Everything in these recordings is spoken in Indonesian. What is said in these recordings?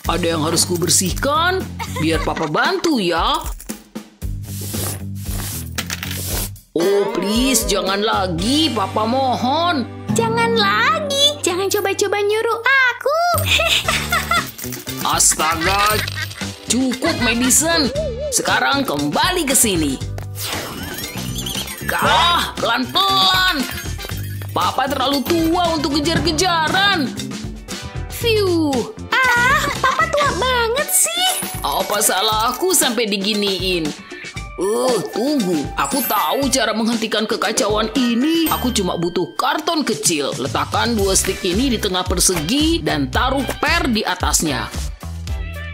Ada yang harus kubersihkan? Biar papa bantu ya. Oh, please, jangan lagi. Papa mohon. Jangan lagi. Jangan coba-coba nyuruh aku. Astaga. Cukup, Madison. Sekarang kembali ke sini. Pelan-pelan. Papa terlalu tua untuk kejar-kejaran. Fiu. Papa tua banget sih. Apa salahku sampai diginiin? Tunggu. Aku tahu cara menghentikan kekacauan ini. Aku cuma butuh karton kecil. Letakkan 2 stik ini di tengah persegi dan taruh per di atasnya.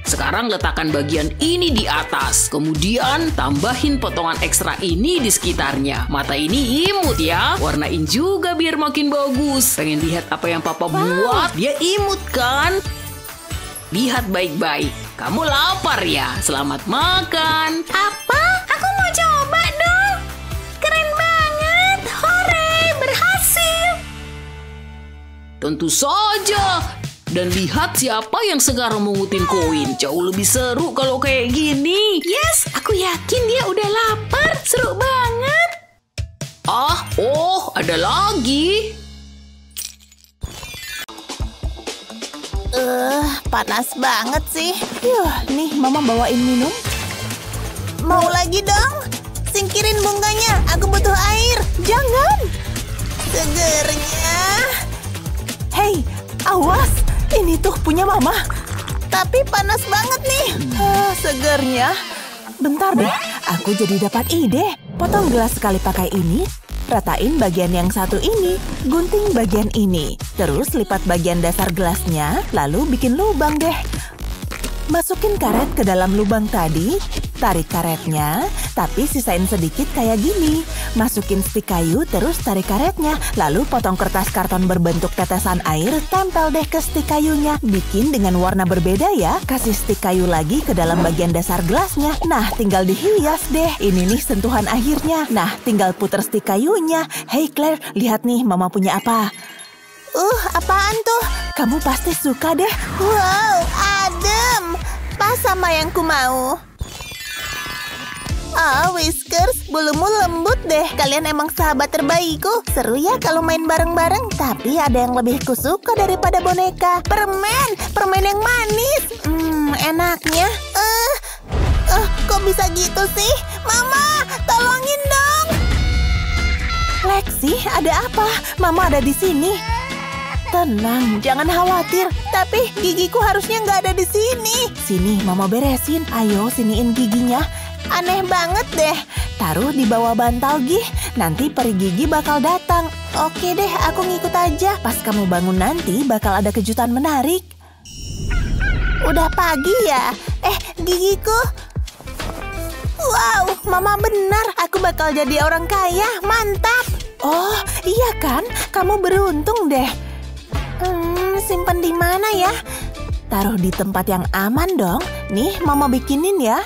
Sekarang letakkan bagian ini di atas. Kemudian tambahin potongan ekstra ini di sekitarnya. Mata ini imut ya. Warnain juga biar makin bagus. Pengen lihat apa yang papa buat? Dia imut kan? Lihat baik-baik. Kamu lapar ya? Selamat makan. Apa? Aku mau coba dong. Keren banget. Hore, berhasil. Tentu saja. Dan lihat siapa yang sekarang mengutin koin. Jauh lebih seru kalau kayak gini. Yes, aku yakin dia udah lapar. Seru banget. Ada lagi. Panas banget sih. Nih mama bawain minum. Mau lagi dong? Singkirin bunganya, aku butuh air. Jangan. Segernya. Hei, awas. Ini tuh punya mama. Tapi panas banget nih. Segernya. Bentar deh, aku jadi dapat ide. Potong gelas sekali pakai ini. Ratain bagian yang satu ini, gunting bagian ini. Terus lipat bagian dasar gelasnya, lalu bikin lubang deh. Masukin karet ke dalam lubang tadi, tarik karetnya, tapi sisain sedikit kayak gini. Masukin stik kayu, terus tarik karetnya, lalu potong kertas karton berbentuk tetesan air, tempel deh ke stik kayunya. Bikin dengan warna berbeda ya, kasih stik kayu lagi ke dalam bagian dasar gelasnya. Nah, tinggal dihias deh. Ini nih sentuhan akhirnya. Nah, tinggal puter stik kayunya. Hey Claire, lihat nih mama punya apa. Apaan tuh? Kamu pasti suka deh. Wow, adem. Pas sama yang ku mau. Whiskers, bulumu lembut deh. Kalian emang sahabat terbaikku. Seru ya kalau main bareng-bareng. Tapi ada yang lebih kusuka daripada boneka. Permen yang manis. Enaknya. Kok bisa gitu sih? Mama, tolongin dong. Lexi, ada apa? Mama ada di sini. Tenang, jangan khawatir. Tapi gigiku harusnya nggak ada di sini. Sini, mama beresin. Ayo, siniin giginya. Aneh banget deh. Taruh di bawah bantal Gih. Nanti peri gigi bakal datang. Oke deh, aku ngikut aja. Pas kamu bangun nanti bakal ada kejutan menarik. Udah pagi ya? Gigiku. Wow, mama benar. Aku bakal jadi orang kaya. Mantap. Oh, iya kan? Kamu beruntung deh. Simpan di mana ya? Taruh di tempat yang aman dong. Nih, mama bikinin ya.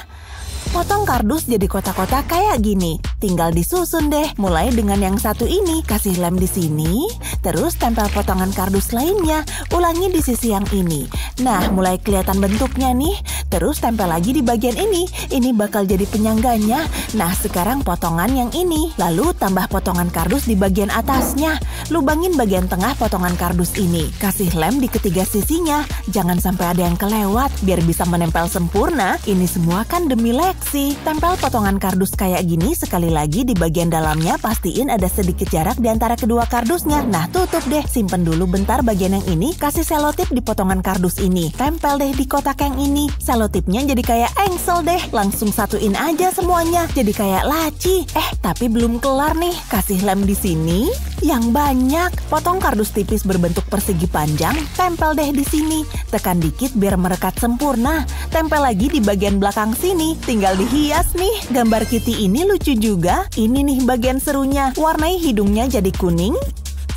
Potong kardus jadi kotak-kotak kayak gini. Tinggal disusun deh. Mulai dengan yang satu ini, kasih lem di sini. Terus tempel potongan kardus lainnya. Ulangi di sisi yang ini. Nah, mulai kelihatan bentuknya nih. Terus tempel lagi di bagian ini. Ini bakal jadi penyangganya. Nah, sekarang potongan yang ini. Lalu tambah potongan kardus di bagian atasnya. Lubangin bagian tengah potongan kardus ini. Kasih lem di ketiga sisinya. Jangan sampai ada yang kelewat. Biar bisa menempel sempurna. Ini semua kan demi Lexi. Tempel potongan kardus kayak gini sekali lagi di bagian dalamnya. Pastiin ada sedikit jarak di antara kedua kardusnya. Nah, tutup deh. Simpen dulu bentar bagian yang ini. Kasih selotip di potongan kardus ini. Tempel deh di kotak yang ini. Selotipnya jadi kayak engsel deh. Langsung satuin aja semuanya. Jadi kayak laci. Tapi belum kelar nih. Kasih lem di sini. Yang banyak. Potong kardus tipis berbentuk persegi panjang. Tempel deh di sini. Tekan dikit biar merekat sempurna. Tempel lagi di bagian belakang sini. Tinggal dihias nih. Gambar Kitty ini lucu juga. Ini nih bagian serunya. Warnai hidungnya jadi kuning.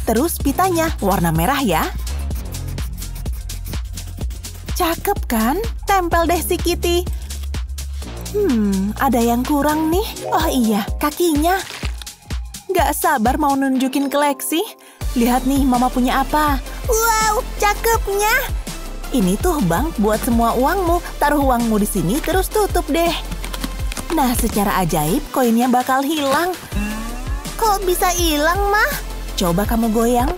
Terus pitanya warna merah ya. Cakep kan? Tempel deh si Kitty. Ada yang kurang nih. Oh iya, kakinya. Gak sabar mau nunjukin ke Lexi. Lihat nih, mama punya apa. Wow, cakepnya. Ini tuh bank buat semua uangmu. Taruh uangmu di sini terus tutup deh. Nah, secara ajaib koinnya bakal hilang. Kok bisa hilang, Ma? Coba kamu goyang.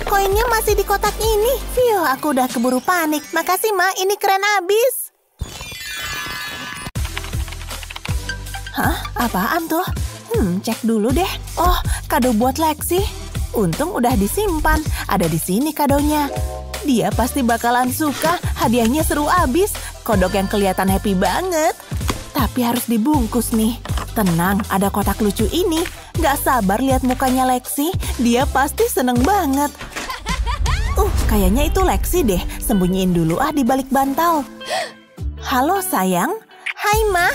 Koinnya masih di kotak ini. Fiu, aku udah keburu panik. Makasih, Ma. Ini keren abis. Hah? Apaan tuh? Cek dulu deh. Oh, kado buat Lexi. Untung udah disimpan. Ada di sini kadonya. Dia pasti bakalan suka. Hadiahnya seru abis. Kodok yang kelihatan happy banget. Tapi harus dibungkus nih. Tenang, ada kotak lucu ini. Gak sabar lihat mukanya Lexi. Dia pasti seneng banget. Kayaknya itu Lexi deh. Sembunyiin dulu di balik bantal. Halo sayang. Hai Ma.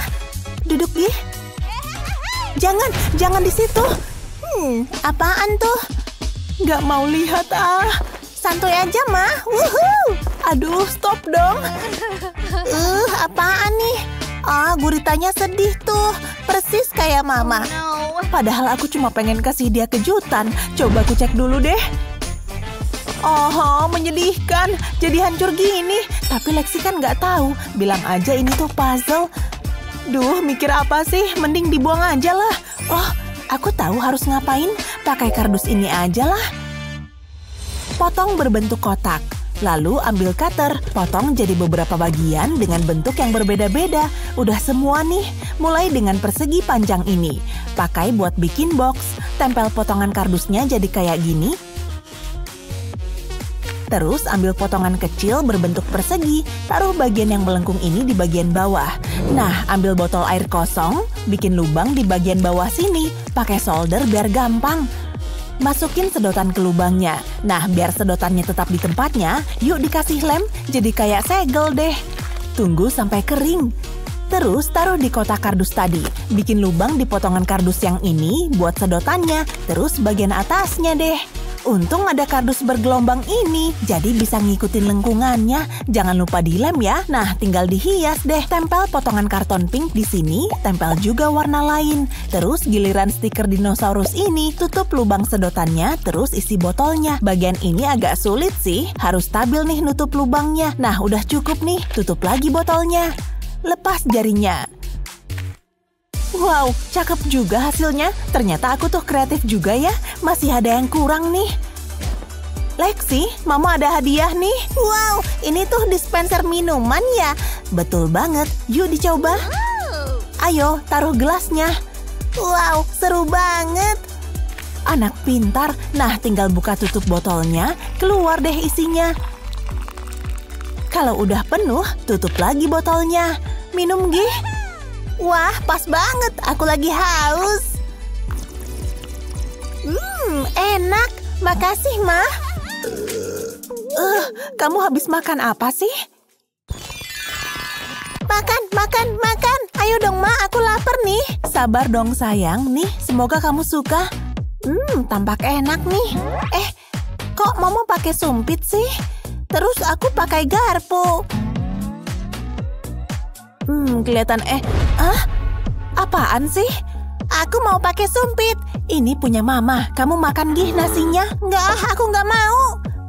Duduk di. Jangan di situ. Apaan tuh? Gak mau lihat Santuy aja, Ma. Wuhuu. Aduh, stop dong. Apaan nih? Guritanya sedih tuh. Persis kayak Mama. Padahal aku cuma pengen kasih dia kejutan. Coba aku cek dulu deh. Oh, menyedihkan. Jadi hancur gini. Tapi Lexi kan nggak tahu. Bilang aja ini tuh puzzle. Duh, mikir apa sih? Mending dibuang aja lah. Oh, aku tahu harus ngapain. Pakai kardus ini aja lah. Potong berbentuk kotak. Lalu ambil cutter, potong jadi beberapa bagian dengan bentuk yang berbeda-beda. Udah semua nih, mulai dengan persegi panjang ini. Pakai buat bikin box, tempel potongan kardusnya jadi kayak gini. Terus ambil potongan kecil berbentuk persegi, taruh bagian yang melengkung ini di bagian bawah. Nah, ambil botol air kosong, bikin lubang di bagian bawah sini. Pakai solder biar gampang. Masukin sedotan ke lubangnya. Nah, biar sedotannya tetap di tempatnya, yuk dikasih lem, jadi kayak segel deh. Tunggu sampai kering. Terus taruh di kotak kardus tadi. Bikin lubang di potongan kardus yang ini buat sedotannya, terus bagian atasnya deh. Untung ada kardus bergelombang ini, jadi bisa ngikutin lengkungannya. Jangan lupa dilem ya. Nah, tinggal dihias deh. Tempel potongan karton pink di sini, tempel juga warna lain. Terus giliran stiker dinosaurus ini, tutup lubang sedotannya, terus isi botolnya. Bagian ini agak sulit sih, harus stabil nih nutup lubangnya. Nah, udah cukup nih, tutup lagi botolnya. Lepas jarinya. Wow, cakep juga hasilnya. Ternyata aku tuh kreatif juga ya. Masih ada yang kurang nih. Lexi, Mama ada hadiah nih. Wow, ini tuh dispenser minuman ya. Betul banget, yuk dicoba. Ayo, taruh gelasnya. Wow, seru banget. Anak pintar. Nah, tinggal buka tutup botolnya, keluar deh isinya. Kalau udah penuh, tutup lagi botolnya. Minum gih. Wah, pas banget. Aku lagi haus. Enak. Makasih, Ma. Kamu habis makan apa sih? Makan. Ayo dong, Ma. Aku lapar nih. Sabar dong, sayang. Nih, semoga kamu suka. Tampak enak nih. Kok Mama pakai sumpit sih? Terus aku pakai garpu. Kelihatan apaan sih? Aku mau pakai sumpit. Ini punya Mama. Kamu makan gih nasinya? Nggak, aku nggak mau.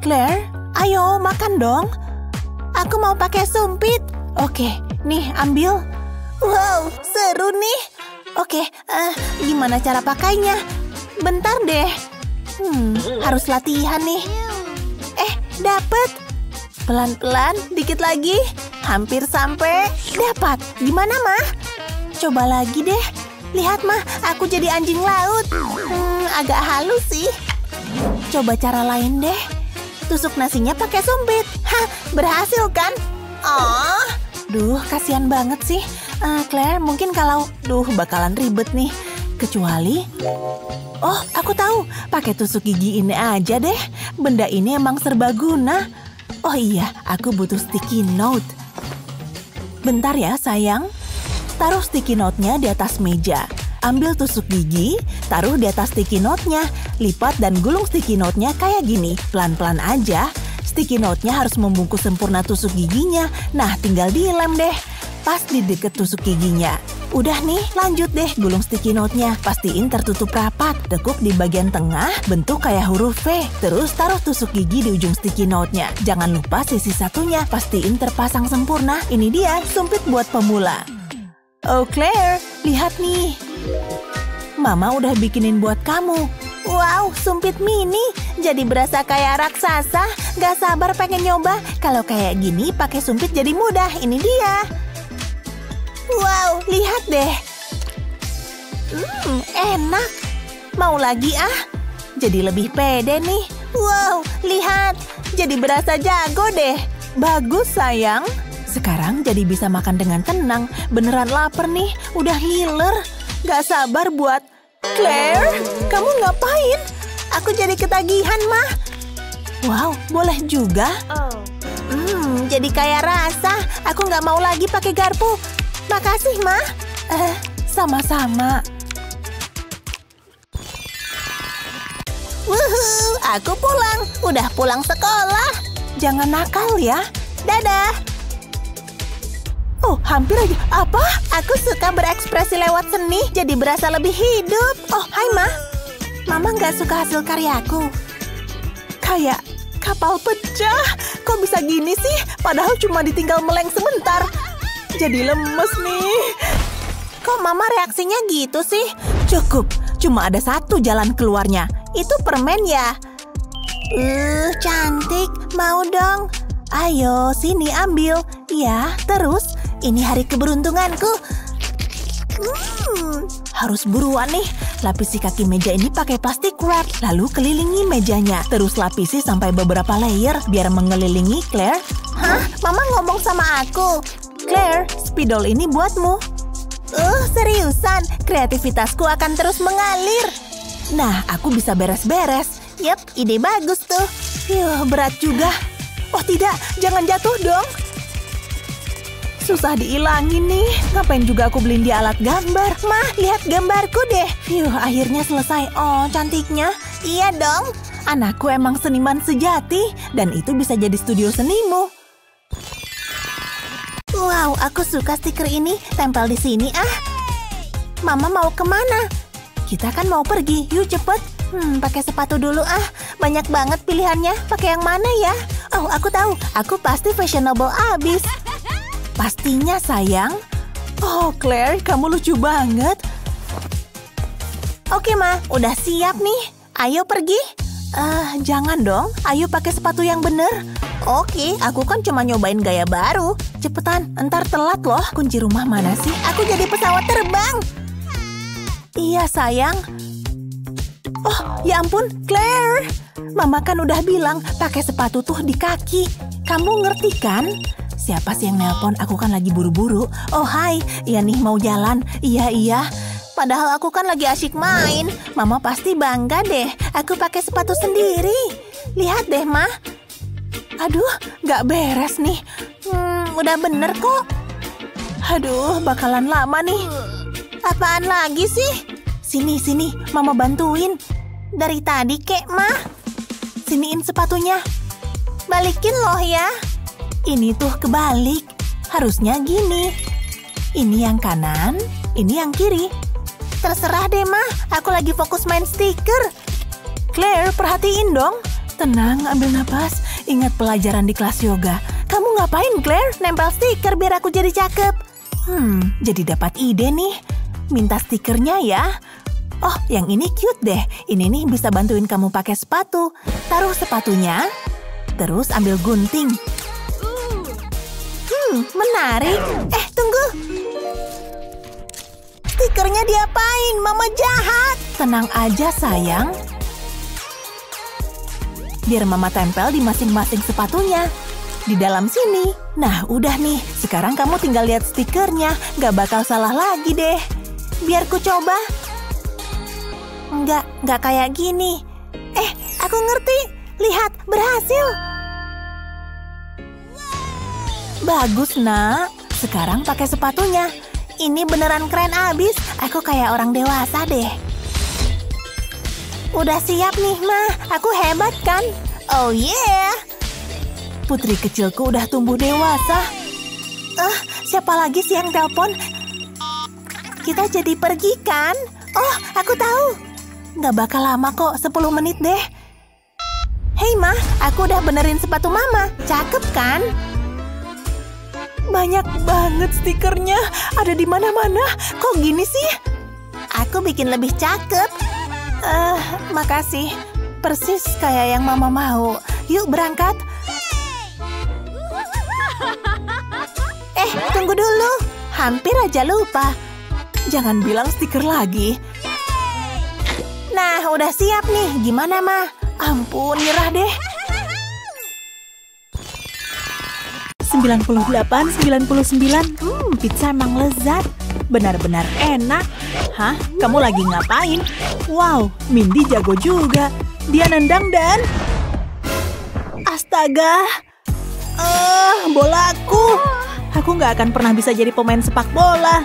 Claire, ayo makan dong. Aku mau pakai sumpit. Oke, nih ambil. Wow, seru nih. Oke, gimana cara pakainya? Bentar deh. Harus latihan nih. Dapet. Pelan-pelan, dikit lagi. Hampir sampai. Dapat. Gimana, Ma? Coba lagi deh. Lihat, Ma, aku jadi anjing laut. Agak halus sih. Coba cara lain deh. Tusuk nasinya pakai sumpit. Hah, berhasil kan? Oh, duh, kasihan banget sih. Claire, mungkin kalau... bakalan ribet nih. Kecuali... Oh, aku tahu. Pakai tusuk gigi ini aja deh. Benda ini emang serbaguna. Oh iya, aku butuh sticky note. Bentar ya, sayang. Taruh sticky note-nya di atas meja. Ambil tusuk gigi, taruh di atas sticky note-nya. Lipat dan gulung sticky note-nya kayak gini. Pelan-pelan aja. Sticky note-nya harus membungkus sempurna tusuk giginya. Nah, tinggal dilem deh. Pas di deket tusuk giginya. Udah nih, lanjut deh gulung sticky note-nya. Pastiin tertutup rapat. Tekuk di bagian tengah, bentuk kayak huruf V. Terus taruh tusuk gigi di ujung sticky note-nya. Jangan lupa sisi satunya, pastiin terpasang sempurna. Ini dia, sumpit buat pemula. Oh Claire, lihat nih. Mama udah bikinin buat kamu. Wow, sumpit mini. Jadi berasa kayak raksasa. Gak sabar pengen nyoba. Kalau kayak gini, pakai sumpit jadi mudah. Ini dia. Wow, lihat deh. Enak. Mau lagi ah? Jadi lebih pede nih. Wow, lihat. Jadi berasa jago deh. Bagus sayang. Sekarang jadi bisa makan dengan tenang. Beneran lapar nih. Udah ngiler. Gak sabar buat... Claire, kamu ngapain? Aku jadi ketagihan, Mah. Wow, boleh juga. Jadi kayak rasa. Aku gak mau lagi pakai garpu. Makasih, Ma. Sama-sama. Wuhuu, aku pulang. Udah pulang sekolah. Jangan nakal ya. Dadah. Oh, hampir aja. Apa? Aku suka berekspresi lewat seni, jadi berasa lebih hidup. Oh, hai, Ma. Mama nggak suka hasil karyaku. Kayak kapal pecah. Kok bisa gini sih? Padahal cuma ditinggal meleng sebentar. Jadi lemes nih. Kok Mama reaksinya gitu sih? Cukup, cuma ada satu jalan keluarnya. Itu permen ya? Cantik. Mau dong? Ayo, sini ambil. Ya, terus. Ini hari keberuntunganku. Harus buruan nih. Lapisi kaki meja ini pakai plastik wrap. Lalu kelilingi mejanya. Terus lapisi sampai beberapa layer biar mengelilingi Claire. Hah? Mama ngomong sama aku. Claire, spidol ini buatmu. Seriusan, kreativitasku akan terus mengalir. Nah, aku bisa beres-beres. Yap, ide bagus tuh. Yuh, berat juga. Oh tidak, jangan jatuh dong. Susah diilangin nih. Ngapain juga aku beliin dia alat gambar. Mah, lihat gambarku deh. Yuh, akhirnya selesai. Oh, cantiknya. Iya dong. Anakku emang seniman sejati. Dan itu bisa jadi studio senimu. Wow, aku suka stiker ini. Tempel di sini ah. Mama mau kemana? Kita kan mau pergi. Yuk cepet. Pakai sepatu dulu ah. Banyak banget pilihannya. Pakai yang mana ya? Oh, aku tahu. Aku pasti fashionable abis. Pastinya sayang. Oh, Claire, kamu lucu banget. Oke, Ma. Udah siap nih. Ayo pergi. Jangan dong. Ayo pakai sepatu yang bener. Oke, aku kan cuma nyobain gaya baru. Cepetan, entar telat loh. Kunci rumah mana sih? Aku jadi pesawat terbang. Iya, sayang. Oh, ya ampun, Claire. Mama kan udah bilang pakai sepatu tuh di kaki. Kamu ngerti kan? Siapa sih yang nelpon? Aku kan lagi buru-buru. Oh, hai. Iya nih, mau jalan. Iya. Padahal aku kan lagi asyik main. Mama pasti bangga deh. Aku pakai sepatu sendiri. Lihat deh, Ma. Aduh, nggak beres nih. Udah bener kok. Aduh, bakalan lama nih. Apaan lagi sih? Sini, Mama bantuin. Dari tadi, kek, Ma. Siniin sepatunya. Balikin loh ya. Ini tuh kebalik. Harusnya gini. Ini yang kanan, ini yang kiri. Terserah deh, Ma. Aku lagi fokus main stiker. Claire, perhatiin dong. Tenang, ambil napas. Ingat pelajaran di kelas yoga. Kamu ngapain, Claire? Nempel stiker biar aku jadi cakep. Jadi dapat ide nih. Minta stikernya ya. Oh, yang ini cute deh. Ini nih bisa bantuin kamu pakai sepatu. Taruh sepatunya. Terus ambil gunting. Menarik. Tunggu. Stikernya diapain? Mama jahat. Tenang aja, sayang. Biar Mama tempel di masing-masing sepatunya. Di dalam sini. Nah, udah nih. Sekarang kamu tinggal lihat stikernya. Gak bakal salah lagi deh. Biar ku coba. Nggak kayak gini. Aku ngerti. Lihat, berhasil. Bagus, Nak. Sekarang pakai sepatunya. Ini beneran keren abis. Aku kayak orang dewasa deh. Udah siap nih, Ma. Aku hebat kan? Oh yeah. Putri kecilku udah tumbuh dewasa. Siapa lagi sih yang telepon? kita jadi pergi kan? Oh, aku tahu. Nggak bakal lama kok, 10 menit deh. Hei Ma, aku udah benerin sepatu Mama. Cakep kan? Banyak banget stikernya. Ada di mana-mana. Kok gini sih? Aku bikin lebih cakep. Makasih. Persis kayak yang Mama mau. Yuk berangkat. Tunggu dulu. Hampir aja lupa. Jangan bilang stiker lagi. Nah, udah siap nih. Gimana, Ma? Ampun, nyerah deh. 98, 99. Pizza emang lezat. Benar-benar enak. Hah? Kamu lagi ngapain? Wow, Mindy jago juga. Dia nendang dan... Astaga. Bolaku. Aku nggak akan pernah bisa jadi pemain sepak bola.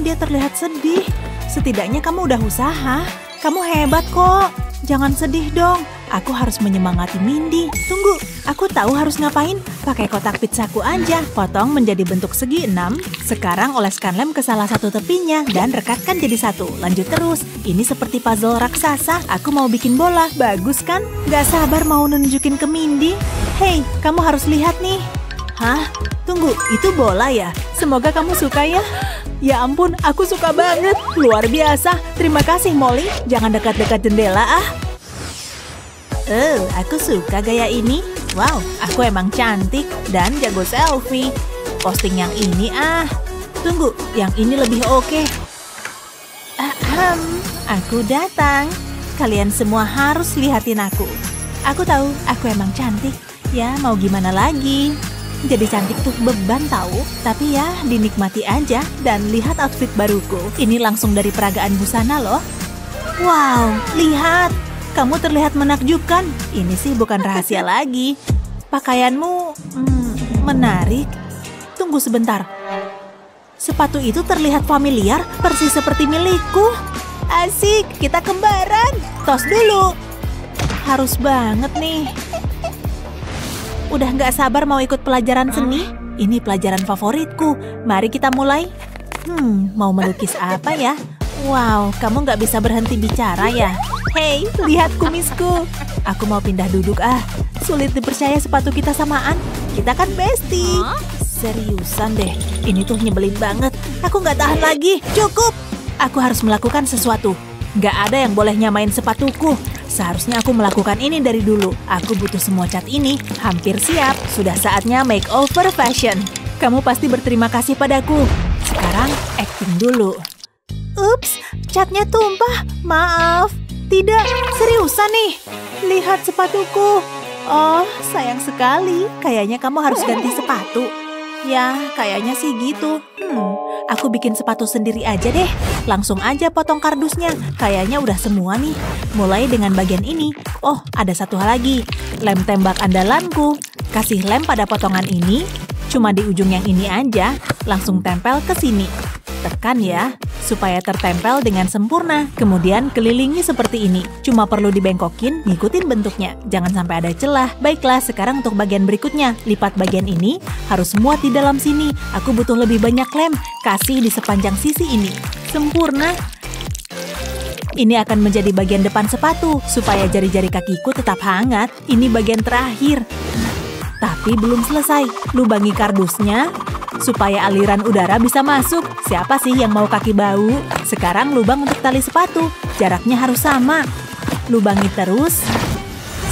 Dia terlihat sedih. Setidaknya kamu udah usaha. Kamu hebat kok. Jangan sedih dong. Aku harus menyemangati Mindy. Tunggu, aku tahu harus ngapain. Pakai kotak pizzaku aja. Potong menjadi bentuk segi 6. Sekarang oleskan lem ke salah satu tepinya. Dan rekatkan jadi satu. Lanjut terus. Ini seperti puzzle raksasa. Aku mau bikin bola. Bagus kan? Gak sabar mau nunjukin ke Mindy. Hei, kamu harus lihat nih. Hah? Tunggu, itu bola ya? Semoga kamu suka ya. Ya ampun, aku suka banget. Luar biasa. Terima kasih, Molly. Jangan dekat-dekat jendela, aku suka gaya ini. Wow, aku emang cantik dan jago selfie. Posting yang ini, Tunggu, yang ini lebih oke. Aku datang. Kalian semua harus lihatin aku. Aku tahu, aku emang cantik. Ya, mau gimana lagi? Jadi cantik tuh beban tahu, tapi ya dinikmati aja dan lihat outfit baruku. Ini langsung dari peragaan busana loh. Wow, lihat. Kamu terlihat menakjubkan. Ini sih bukan rahasia lagi. Pakaianmu menarik. Tunggu sebentar. Sepatu itu terlihat familiar, persis seperti milikku. Asik, kita kembaran. Tos dulu. Harus banget nih. Udah nggak sabar mau ikut pelajaran seni? Ini pelajaran favoritku. Mari kita mulai. Mau melukis apa ya? Wow, kamu nggak bisa berhenti bicara ya? Hei, lihat kumisku. Aku mau pindah duduk Sulit dipercaya sepatu kita samaan. Kita kan bestie. Seriusan deh, ini tuh nyebelin banget. Aku nggak tahan lagi. Cukup. Aku harus melakukan sesuatu. Nggak ada yang boleh nyamain sepatuku. Seharusnya aku melakukan ini dari dulu. Aku butuh semua cat ini. Hampir siap. Sudah saatnya makeover fashion. Kamu pasti berterima kasih padaku. Sekarang acting dulu. Ups, catnya tumpah. Maaf. Tidak, seriusan nih. Lihat sepatuku. Oh, sayang sekali. Kayaknya kamu harus ganti sepatu. Ya, kayaknya sih gitu. Aku bikin sepatu sendiri aja deh. Langsung aja potong kardusnya. Kayaknya udah semua nih. Mulai dengan bagian ini. Oh, ada satu hal lagi. Lem tembak andalanku. Kasih lem pada potongan ini. Cuma di ujung yang ini aja. Langsung tempel ke sini. Tekan ya, supaya tertempel dengan sempurna. Kemudian kelilingi seperti ini. Cuma perlu dibengkokin, ngikutin bentuknya. Jangan sampai ada celah. Baiklah, sekarang untuk bagian berikutnya. Lipat bagian ini, harus muat di dalam sini. Aku butuh lebih banyak lem. Kasih di sepanjang sisi ini. Sempurna. Ini akan menjadi bagian depan sepatu, supaya jari-jari kakiku tetap hangat. Ini bagian terakhir. Tapi belum selesai. Lubangi kardusnya, supaya aliran udara bisa masuk. Siapa sih yang mau kaki bau? Sekarang lubang untuk tali sepatu. Jaraknya harus sama. Lubangi terus.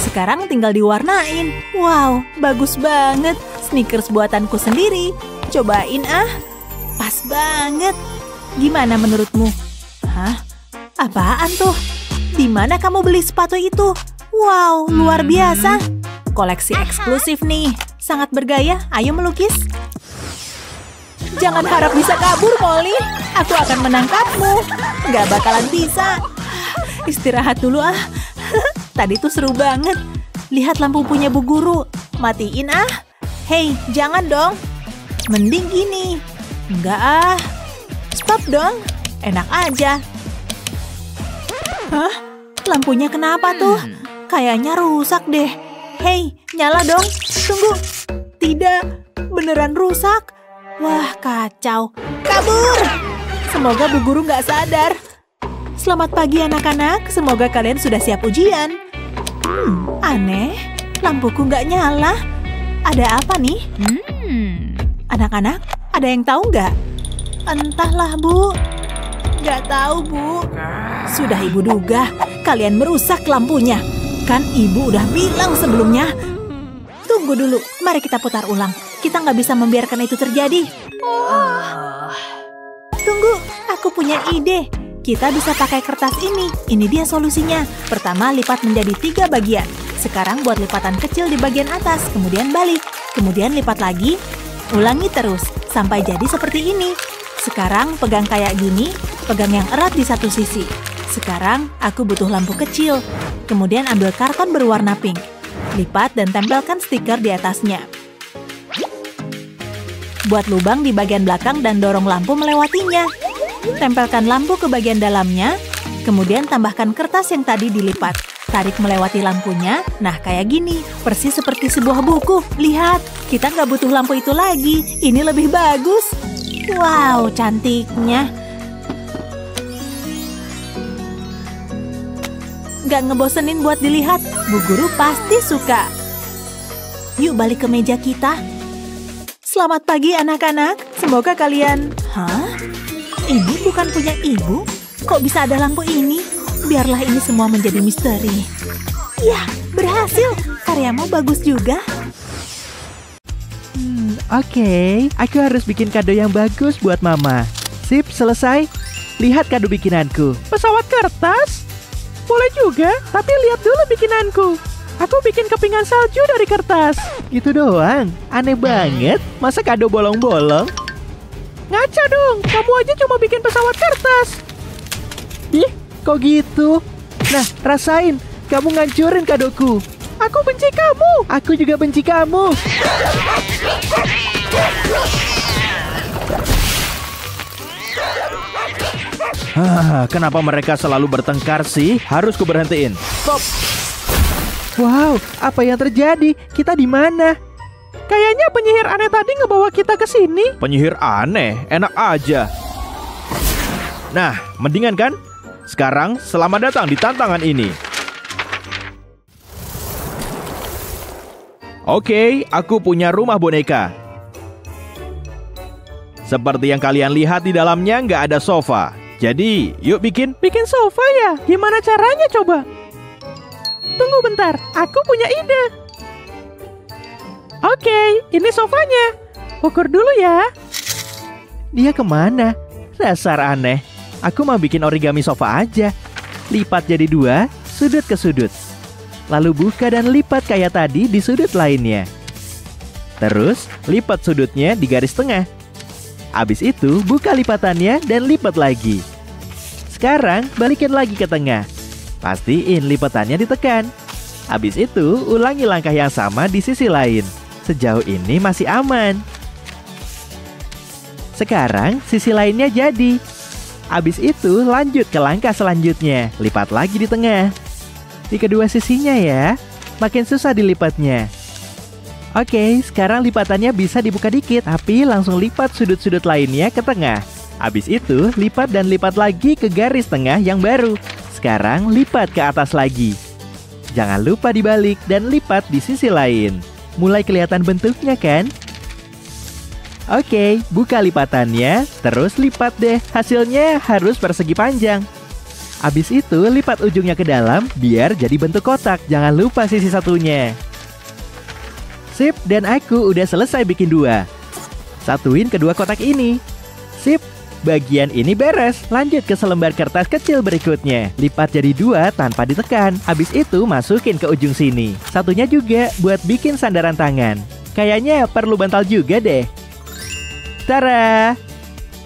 Sekarang tinggal diwarnain. Wow, bagus banget. Sneakers buatanku sendiri. Cobain Pas banget. Gimana menurutmu? Hah? Apaan tuh? Di mana kamu beli sepatu itu? Wow, luar biasa. Koleksi eksklusif nih. Sangat bergaya. Ayo melukis. Jangan harap bisa kabur, Molly. Aku akan menangkapmu. Gak bakalan bisa. Istirahat dulu Tadi tuh seru banget. Lihat lampu punya Bu Guru. Matiin Hei, jangan dong. Mending gini. Enggak Stop dong. Enak aja. Hah? Lampunya kenapa tuh? Kayaknya rusak deh. Hei, nyala dong. Tunggu. Tidak, beneran rusak. Wah, kacau. Kabur! semoga Bu Guru nggak sadar. Selamat pagi anak-anak, semoga kalian sudah siap ujian. Aneh, lampuku nggak nyala. Ada apa nih? Anak-anak, ada yang tahu nggak? Entahlah, Bu. Nggak tahu, Bu. Sudah Ibu duga, kalian merusak lampunya. Kan Ibu udah bilang sebelumnya. Tunggu dulu, mari kita putar ulang. Kita nggak bisa membiarkan itu terjadi. Tunggu, aku punya ide. Kita bisa pakai kertas ini. Ini dia solusinya. Pertama, lipat menjadi 3 bagian. Sekarang buat lipatan kecil di bagian atas, kemudian balik. Kemudian lipat lagi. Ulangi terus, sampai jadi seperti ini. Sekarang pegang kayak gini, pegang yang erat di satu sisi. Sekarang aku butuh lampu kecil. Kemudian ambil karton berwarna pink. Lipat dan tempelkan stiker di atasnya. Buat lubang di bagian belakang dan dorong lampu melewatinya. Tempelkan lampu ke bagian dalamnya, kemudian tambahkan kertas yang tadi dilipat. Tarik melewati lampunya, nah kayak gini, persis seperti sebuah buku. Lihat, kita nggak butuh lampu itu lagi, ini lebih bagus. Wow, cantiknya. Nggak ngebosenin buat dilihat, Bu Guru pasti suka. Yuk balik ke meja kita. Selamat pagi anak-anak, semoga kalian... Hah? Ibu bukan punya ibu? Kok bisa ada lampu ini? Biarlah ini semua menjadi misteri. Yah, berhasil. Karyamu bagus juga. Oke, aku harus bikin kado yang bagus buat Mama. Sip, selesai. Lihat kado bikinanku. Pesawat kertas? Boleh juga, tapi lihat dulu bikinanku. Aku bikin kepingan salju dari kertas. Gitu doang? Aneh banget. Masa kado bolong-bolong? Ngaca dong, kamu aja cuma bikin pesawat kertas. Ih, kok gitu? Nah, rasain, kamu ngancurin kadoku. Aku benci kamu. Aku juga benci kamu. Kenapa mereka selalu bertengkar sih? Harus ku berhentiin. Stop. Wow, apa yang terjadi? Kita di mana? Kayaknya penyihir aneh tadi ngebawa kita ke sini. Penyihir aneh? Enak aja. Nah, mendingan kan? Sekarang, selamat datang di tantangan ini. Oke, aku punya rumah boneka. Seperti yang kalian lihat di dalamnya nggak ada sofa. Jadi, yuk bikin sofa ya? Gimana caranya coba? Tunggu bentar, aku punya ide. Oke, ini sofanya. Ukur dulu ya. Dia kemana? Dasar aneh. Aku mau bikin origami sofa aja. Lipat jadi 2, sudut ke sudut. Lalu buka dan lipat kayak tadi di sudut lainnya. Terus, lipat sudutnya di garis tengah. Abis itu, buka lipatannya dan lipat lagi. Sekarang, balikin lagi ke tengah. Pastiin lipatannya ditekan. Abis itu, ulangi langkah yang sama di sisi lain. Sejauh ini masih aman. Sekarang, sisi lainnya jadi. Abis itu, lanjut ke langkah selanjutnya. Lipat lagi di tengah. Di kedua sisinya ya. Makin susah dilipatnya. Oke, sekarang lipatannya bisa dibuka dikit, tapi langsung lipat sudut-sudut lainnya ke tengah. Abis itu, lipat dan lipat lagi ke garis tengah yang baru. Sekarang, lipat ke atas lagi. Jangan lupa dibalik dan lipat di sisi lain. Mulai kelihatan bentuknya kan? Oke, buka lipatannya, terus lipat deh. Hasilnya harus persegi panjang. Abis itu, lipat ujungnya ke dalam, biar jadi bentuk kotak. Jangan lupa sisi satunya. Sip, dan aku udah selesai bikin 2. Satuin kedua kotak ini. Sip, bagian ini beres. Lanjut ke selembar kertas kecil berikutnya. Lipat jadi 2 tanpa ditekan. Abis itu masukin ke ujung sini. Satunya juga buat bikin sandaran tangan. Kayaknya perlu bantal juga deh. Tara,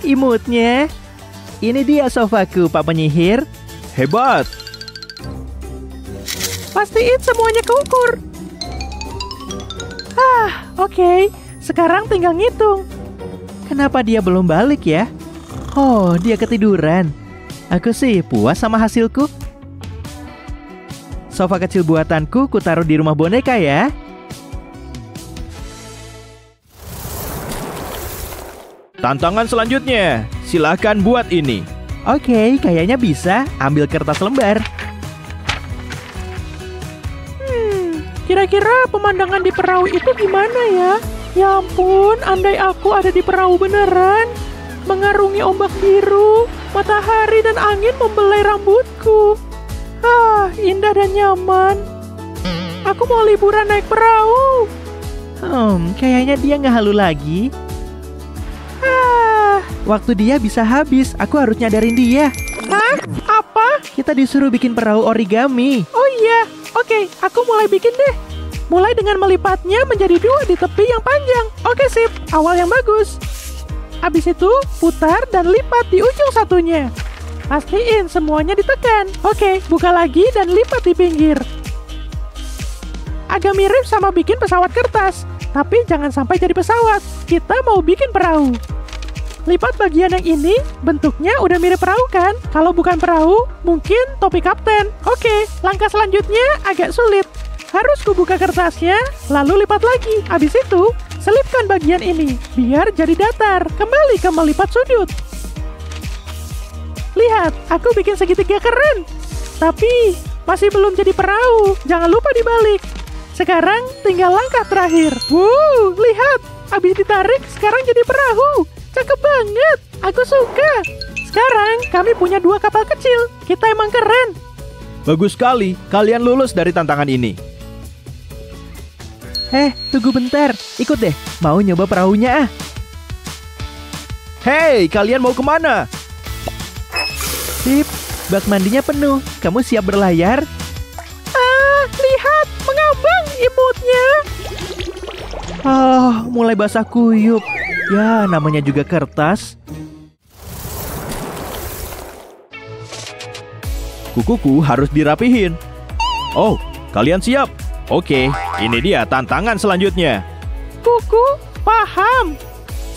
imutnya. Ini dia sofaku, Pak Penyihir. Hebat. Pastiin semuanya keukur. Oke. Sekarang tinggal ngitung. Kenapa dia belum balik ya? Oh, dia ketiduran. Aku sih puas sama hasilku. Sofa kecil buatanku kutaruh di rumah boneka ya. Tantangan selanjutnya. Silahkan buat ini. Oke, kayaknya bisa. Ambil kertas lembar. Kira-kira pemandangan di perahu itu gimana ya? Ya ampun, andai aku ada di perahu beneran. Mengarungi ombak biru, matahari dan angin membelai rambutku. Indah dan nyaman. Aku mau liburan naik perahu. Kayaknya dia nggak halu lagi. Waktu dia bisa habis, aku harus nyadarin dia. Hah? Apa? Kita disuruh bikin perahu origami. Oh iya, oke, aku mulai bikin deh. Mulai dengan melipatnya menjadi 2 di tepi yang panjang. Oke sip, awal yang bagus. Habis itu, putar dan lipat di ujung satunya. Pastiin semuanya ditekan. Oke, buka lagi dan lipat di pinggir. Agak mirip sama bikin pesawat kertas, tapi jangan sampai jadi pesawat. Kita mau bikin perahu. Lipat bagian yang ini, bentuknya udah mirip perahu kan? Kalau bukan perahu, mungkin topi kapten. Oke, langkah selanjutnya agak sulit. Harus kubuka kertasnya, lalu lipat lagi. Habis itu, selipkan bagian ini, biar jadi datar. Kembali ke melipat sudut. Lihat, aku bikin segitiga keren. Tapi, masih belum jadi perahu. Jangan lupa dibalik. Sekarang, tinggal langkah terakhir. Wow, lihat. Habis ditarik, sekarang jadi perahu. Cakep banget, aku suka. Sekarang kami punya 2 kapal kecil. Kita emang keren. Bagus sekali, kalian lulus dari tantangan ini. Tunggu bentar. Ikut deh, mau nyoba perahunya ah. Hei, kalian mau kemana? Sip, bak mandinya penuh. Kamu siap berlayar? Lihat, mengambang imutnya. Mulai basah kuyup. Ya, namanya juga kertas. Kukuku harus dirapihin. Oh, kalian siap? Oke, ini dia tantangan selanjutnya. Kuku, paham.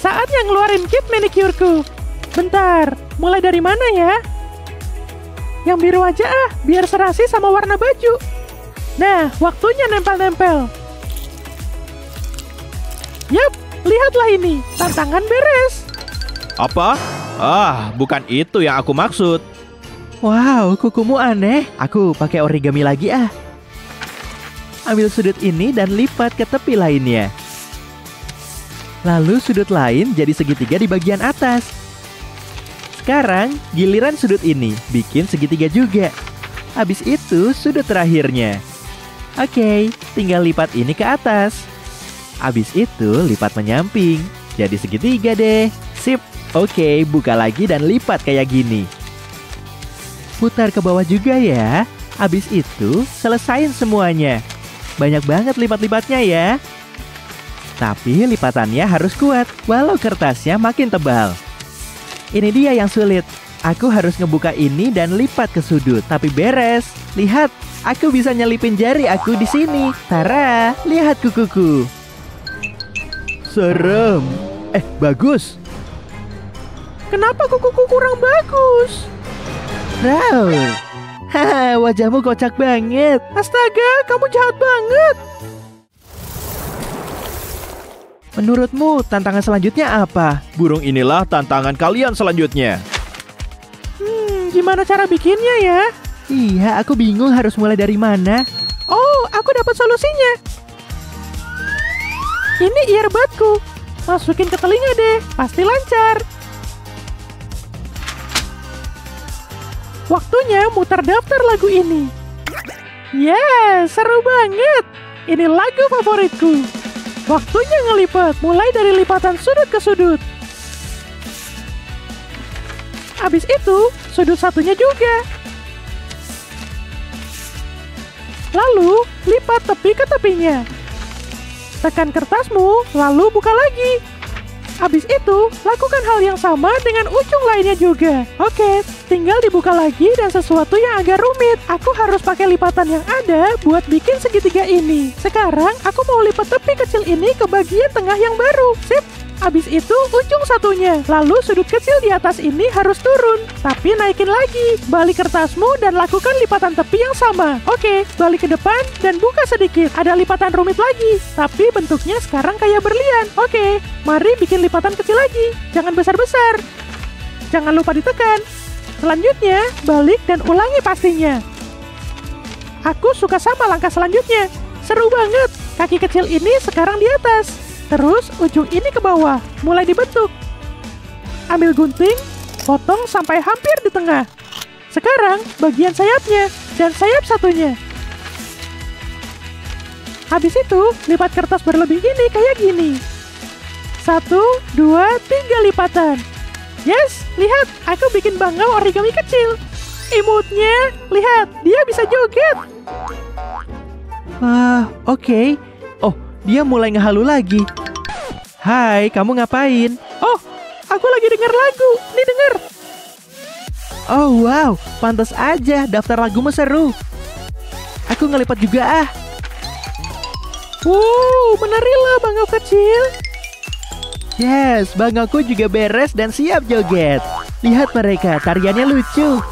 Saatnya ngeluarin kit manicureku. Bentar, mulai dari mana ya? Yang biru aja ah, biar serasi sama warna baju. Nah, waktunya nempel-nempel. Yap, lihatlah ini. Tantangan beres. Apa? Bukan itu yang aku maksud. Wow, kukumu aneh. Aku pakai origami lagi ah. Ambil sudut ini dan lipat ke tepi lainnya. Lalu sudut lain jadi segitiga di bagian atas. Sekarang giliran sudut ini bikin segitiga juga. Habis itu sudut terakhirnya. Oke, tinggal lipat ini ke atas. Habis itu lipat menyamping. Jadi segitiga deh. Sip. Oke, buka lagi dan lipat kayak gini. Putar ke bawah juga ya. Habis itu selesain semuanya. Banyak banget lipat-lipatnya ya. Tapi lipatannya harus kuat, walau kertasnya makin tebal. Ini dia yang sulit. Aku harus ngebuka ini dan lipat ke sudut. Tapi beres. Lihat, aku bisa nyelipin jari aku di sini. Tara, lihat kukuku. Serem. Bagus. Kenapa kukuku kurang bagus? Raul. Haha, wajahmu kocak banget. Astaga, kamu jahat banget. Menurutmu tantangan selanjutnya apa? Burung inilah tantangan kalian selanjutnya. Gimana cara bikinnya ya? Iya, aku bingung harus mulai dari mana. Oh, aku dapat solusinya. Ini earbudku. Masukin ke telinga deh, pasti lancar. Waktunya mutar daftar lagu ini. Seru banget. Ini lagu favoritku. Waktunya ngelipat, mulai dari lipatan sudut ke sudut. Habis itu, sudut satunya juga. Lalu, lipat tepi ke tepinya. Tekan kertasmu, lalu buka lagi. Habis itu, lakukan hal yang sama dengan ujung lainnya juga. Oke, tinggal dibuka lagi dan sesuatu yang agak rumit. Aku harus pakai lipatan yang ada buat bikin segitiga ini. Sekarang, aku mau lipat tepi kecil ini ke bagian tengah yang baru. Sip! Habis itu, ujung satunya. Lalu sudut kecil di atas ini harus turun. Tapi naikin lagi. Balik kertasmu dan lakukan lipatan tepi yang sama. Oke, balik ke depan dan buka sedikit. Ada lipatan rumit lagi. Tapi bentuknya sekarang kayak berlian. Oke, mari bikin lipatan kecil lagi. Jangan besar-besar. jangan lupa ditekan. Selanjutnya, balik dan ulangi pastinya. Aku suka sama langkah selanjutnya. Seru banget. Kaki kecil ini sekarang di atas. Terus ujung ini ke bawah, mulai dibentuk. Ambil gunting, potong sampai hampir di tengah. Sekarang bagian sayapnya dan sayap satunya. Habis itu, lipat kertas berlebih ini kayak gini. 1, 2, 3 lipatan. Yes, lihat, aku bikin bangau origami kecil. Imutnya, lihat, dia bisa joget. Oke. Oh, dia mulai ngehalu lagi. Hai, kamu ngapain? Oh, aku lagi denger lagu. Nih denger. Oh wow, pantas aja daftar lagumu seru. Aku ngelipat juga ah. Wow, menarilah bangau kecil. Yes, bangauku juga beres dan siap joget. Lihat mereka, tariannya lucu.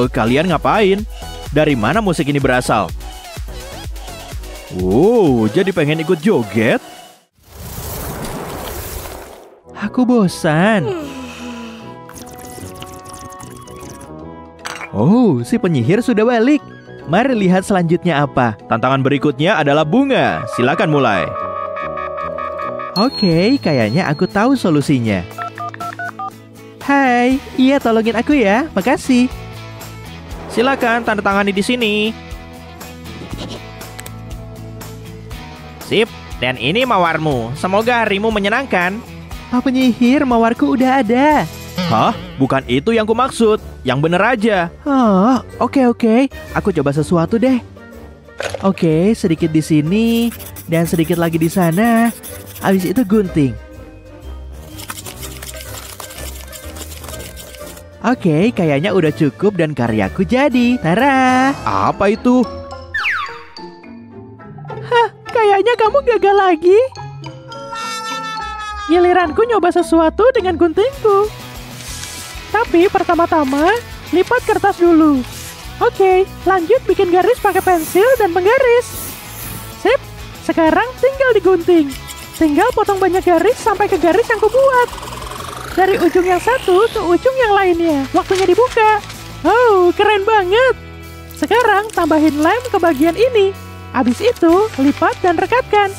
Kalian ngapain? Dari mana musik ini berasal? Jadi pengen ikut joget? Aku bosan. Oh, si penyihir sudah balik. Mari lihat selanjutnya apa. Tantangan berikutnya adalah bunga. Silakan mulai. Oke, kayaknya aku tahu solusinya. Hai, iya tolongin aku ya, makasih. Silakan tanda tangani di sini. Sip, dan ini mawarmu. Semoga harimu menyenangkan. Pak penyihir, mawarku udah ada. Hah? Bukan itu yang kumaksud. Yang bener aja. Oh, oke. Aku coba sesuatu deh. Oke, sedikit di sini dan sedikit lagi di sana. Habis itu gunting. Oke, kayaknya udah cukup dan karyaku jadi. Tara! Apa itu? Kayaknya kamu gagal lagi. Giliranku nyoba sesuatu dengan guntingku. Tapi pertama-tama, lipat kertas dulu. Oke, lanjut bikin garis pakai pensil dan penggaris. Sip, sekarang tinggal digunting. Tinggal potong banyak garis sampai ke garis yang kubuat. Dari ujung yang satu ke ujung yang lainnya. Waktunya dibuka. Oh, keren banget. Sekarang tambahin lem ke bagian ini. Habis itu, lipat dan rekatkan.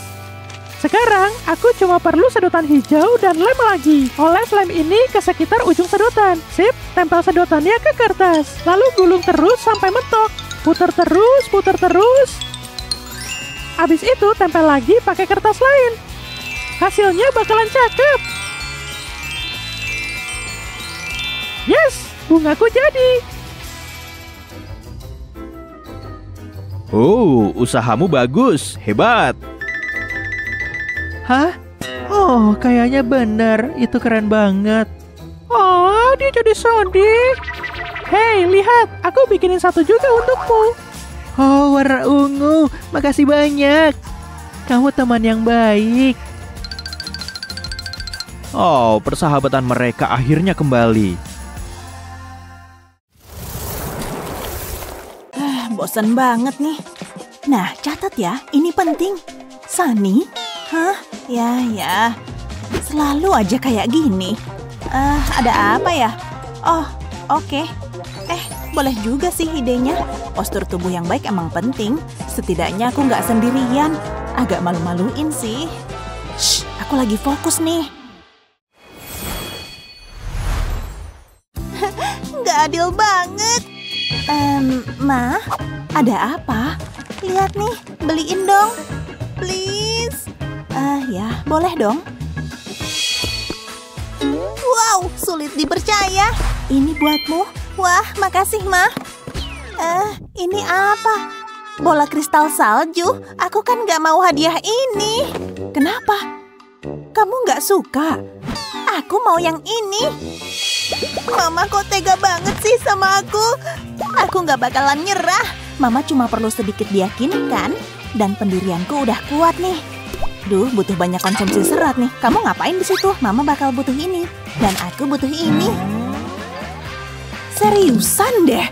Sekarang, aku cuma perlu sedotan hijau dan lem lagi. Oles lem ini ke sekitar ujung sedotan. Sip, tempel sedotannya ke kertas. Lalu gulung terus sampai mentok. Putar terus. Habis itu, tempel lagi pakai kertas lain. Hasilnya bakalan cakep. Yes, bungaku jadi. Oh, usahamu bagus. Hebat. Hah? Oh, kayaknya bener. Itu keren banget. Oh, dia jadi sedih. Hei, lihat. Aku bikinin satu juga untukmu. Oh, warna ungu. Makasih banyak. Kamu teman yang baik. Oh, persahabatan mereka akhirnya kembali. Bosan banget nih. Nah, catat ya, ini penting. Sunny? Hah? Ya. Selalu aja kayak gini. Ada apa ya? Oh, oke. Boleh juga sih idenya. Postur tubuh yang baik emang penting. Setidaknya aku nggak sendirian. Agak malu-maluin sih. Shh, aku lagi fokus nih. Nggak adil banget. Ma, ada apa? Lihat nih, beliin dong. Please. Ya, boleh dong. Wow, sulit dipercaya. Ini buatmu. Wah, makasih, Ma. Ini apa? Bola kristal salju? Aku kan nggak mau hadiah ini. Kenapa? Kamu nggak suka? Aku mau yang ini. Mama kok tega banget sih sama aku? Aku nggak bakalan nyerah. Mama cuma perlu sedikit diyakinkan. Dan pendirianku udah kuat nih. Duh, butuh banyak konsumsi serat nih. Kamu ngapain di situ? Mama bakal butuh ini. Dan aku butuh ini. Seriusan deh.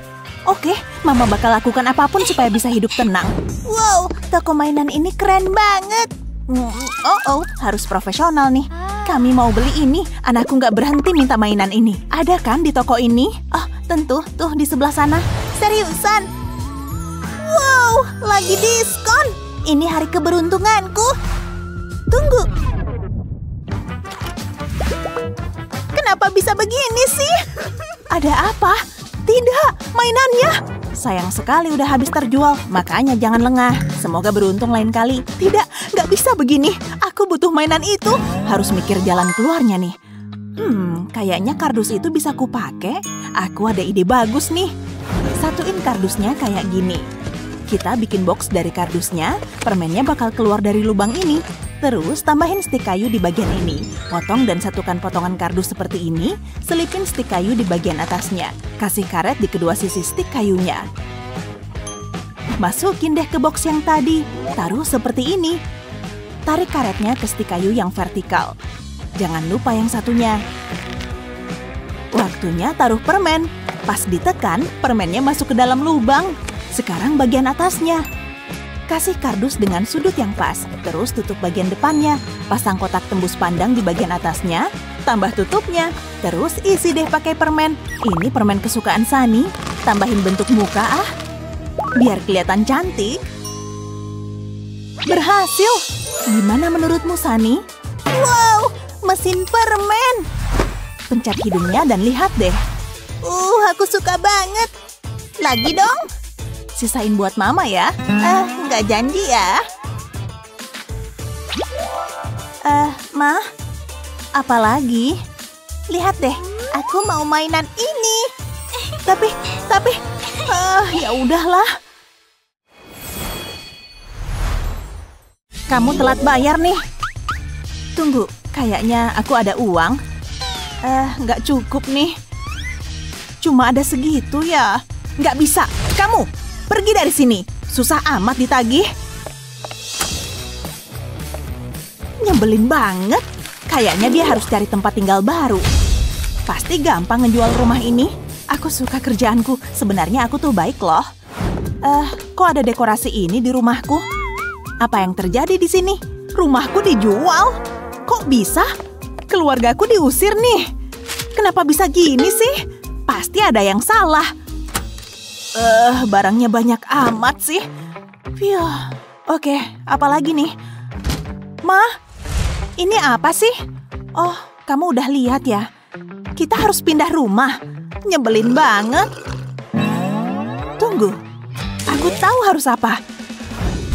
Oke, Mama bakal lakukan apapun supaya bisa hidup tenang. Wow, toko mainan ini keren banget. Harus profesional nih. Kami mau beli ini. Anakku nggak berhenti minta mainan ini. Ada kan di toko ini? Oh, tentu. Tuh di sebelah sana. Seriusan? Wow, lagi diskon. Ini hari keberuntunganku. Tunggu. Kenapa bisa begini sih? Ada apa? Tidak, mainannya. Sayang sekali udah habis terjual. Makanya jangan lengah. Semoga beruntung lain kali. Tidak, nggak bisa begini. Aku butuh mainan itu. Harus mikir jalan keluarnya nih. Kayaknya kardus itu bisa kupake. Aku ada ide bagus nih. Satuin kardusnya kayak gini. Kita bikin box dari kardusnya. Permennya bakal keluar dari lubang ini. Terus tambahin stik kayu di bagian ini. Potong dan satukan potongan kardus seperti ini. Selipin stik kayu di bagian atasnya. Kasih karet di kedua sisi stik kayunya. Masukin deh ke box yang tadi. Taruh seperti ini. Tarik karetnya ke stik kayu yang vertikal. Jangan lupa yang satunya. Waktunya taruh permen. Pas ditekan, permennya masuk ke dalam lubang. Sekarang bagian atasnya. Kasih kardus dengan sudut yang pas, terus tutup bagian depannya. Pasang kotak tembus pandang di bagian atasnya, tambah tutupnya. Terus isi deh pakai permen. Ini permen kesukaan Sunny. Tambahin bentuk muka biar kelihatan cantik. Berhasil! Gimana menurutmu, Sunny? Wow, mesin permen! Pencet hidungnya dan lihat deh. Aku suka banget. Lagi dong. Sisain buat mama ya. Nggak janji ya. Ma, apa lagi? Lihat deh, aku mau mainan ini. Tapi, ya udahlah. Kamu telat bayar nih. Tunggu, kayaknya aku ada uang. Nggak cukup nih. Cuma ada segitu ya. Nggak bisa, kamu pergi dari sini. Susah amat ditagih. Nyebelin banget. Kayaknya dia harus cari tempat tinggal baru. Pasti gampang ngejual rumah ini. Aku suka kerjaanku. Sebenarnya aku tuh baik loh. Kok ada dekorasi ini di rumahku? Apa yang terjadi di sini? Rumahku dijual? Kok bisa? Keluargaku diusir nih. Kenapa bisa gini sih? Pasti ada yang salah. Barangnya banyak amat sih. Oke, apa lagi nih? Ma, ini apa sih? Oh, kamu udah lihat ya? Kita harus pindah rumah. Nyebelin banget. Tunggu, aku tahu harus apa.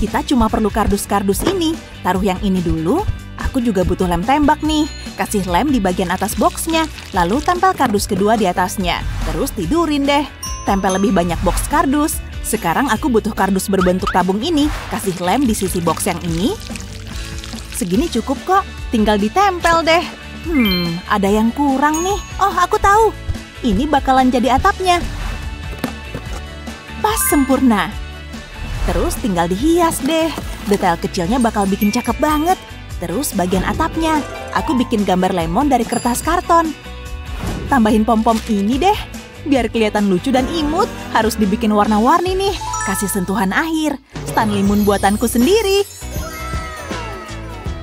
Kita cuma perlu kardus-kardus ini. Taruh yang ini dulu. Aku juga butuh lem tembak nih. Kasih lem di bagian atas boxnya. Lalu tempel kardus kedua di atasnya. Terus tidurin deh. Tempel lebih banyak box kardus. Sekarang aku butuh kardus berbentuk tabung ini. Kasih lem di sisi box yang ini. Segini cukup kok. Tinggal ditempel deh. Ada yang kurang nih. Oh, aku tahu. Ini bakalan jadi atapnya. Pas sempurna. Terus tinggal dihias deh. Detail kecilnya bakal bikin cakep banget. Terus bagian atapnya. Aku bikin gambar lemon dari kertas karton. Tambahin pom-pom ini deh. Biar kelihatan lucu dan imut, harus dibikin warna-warni nih. Kasih sentuhan akhir. Stan limun buatanku sendiri.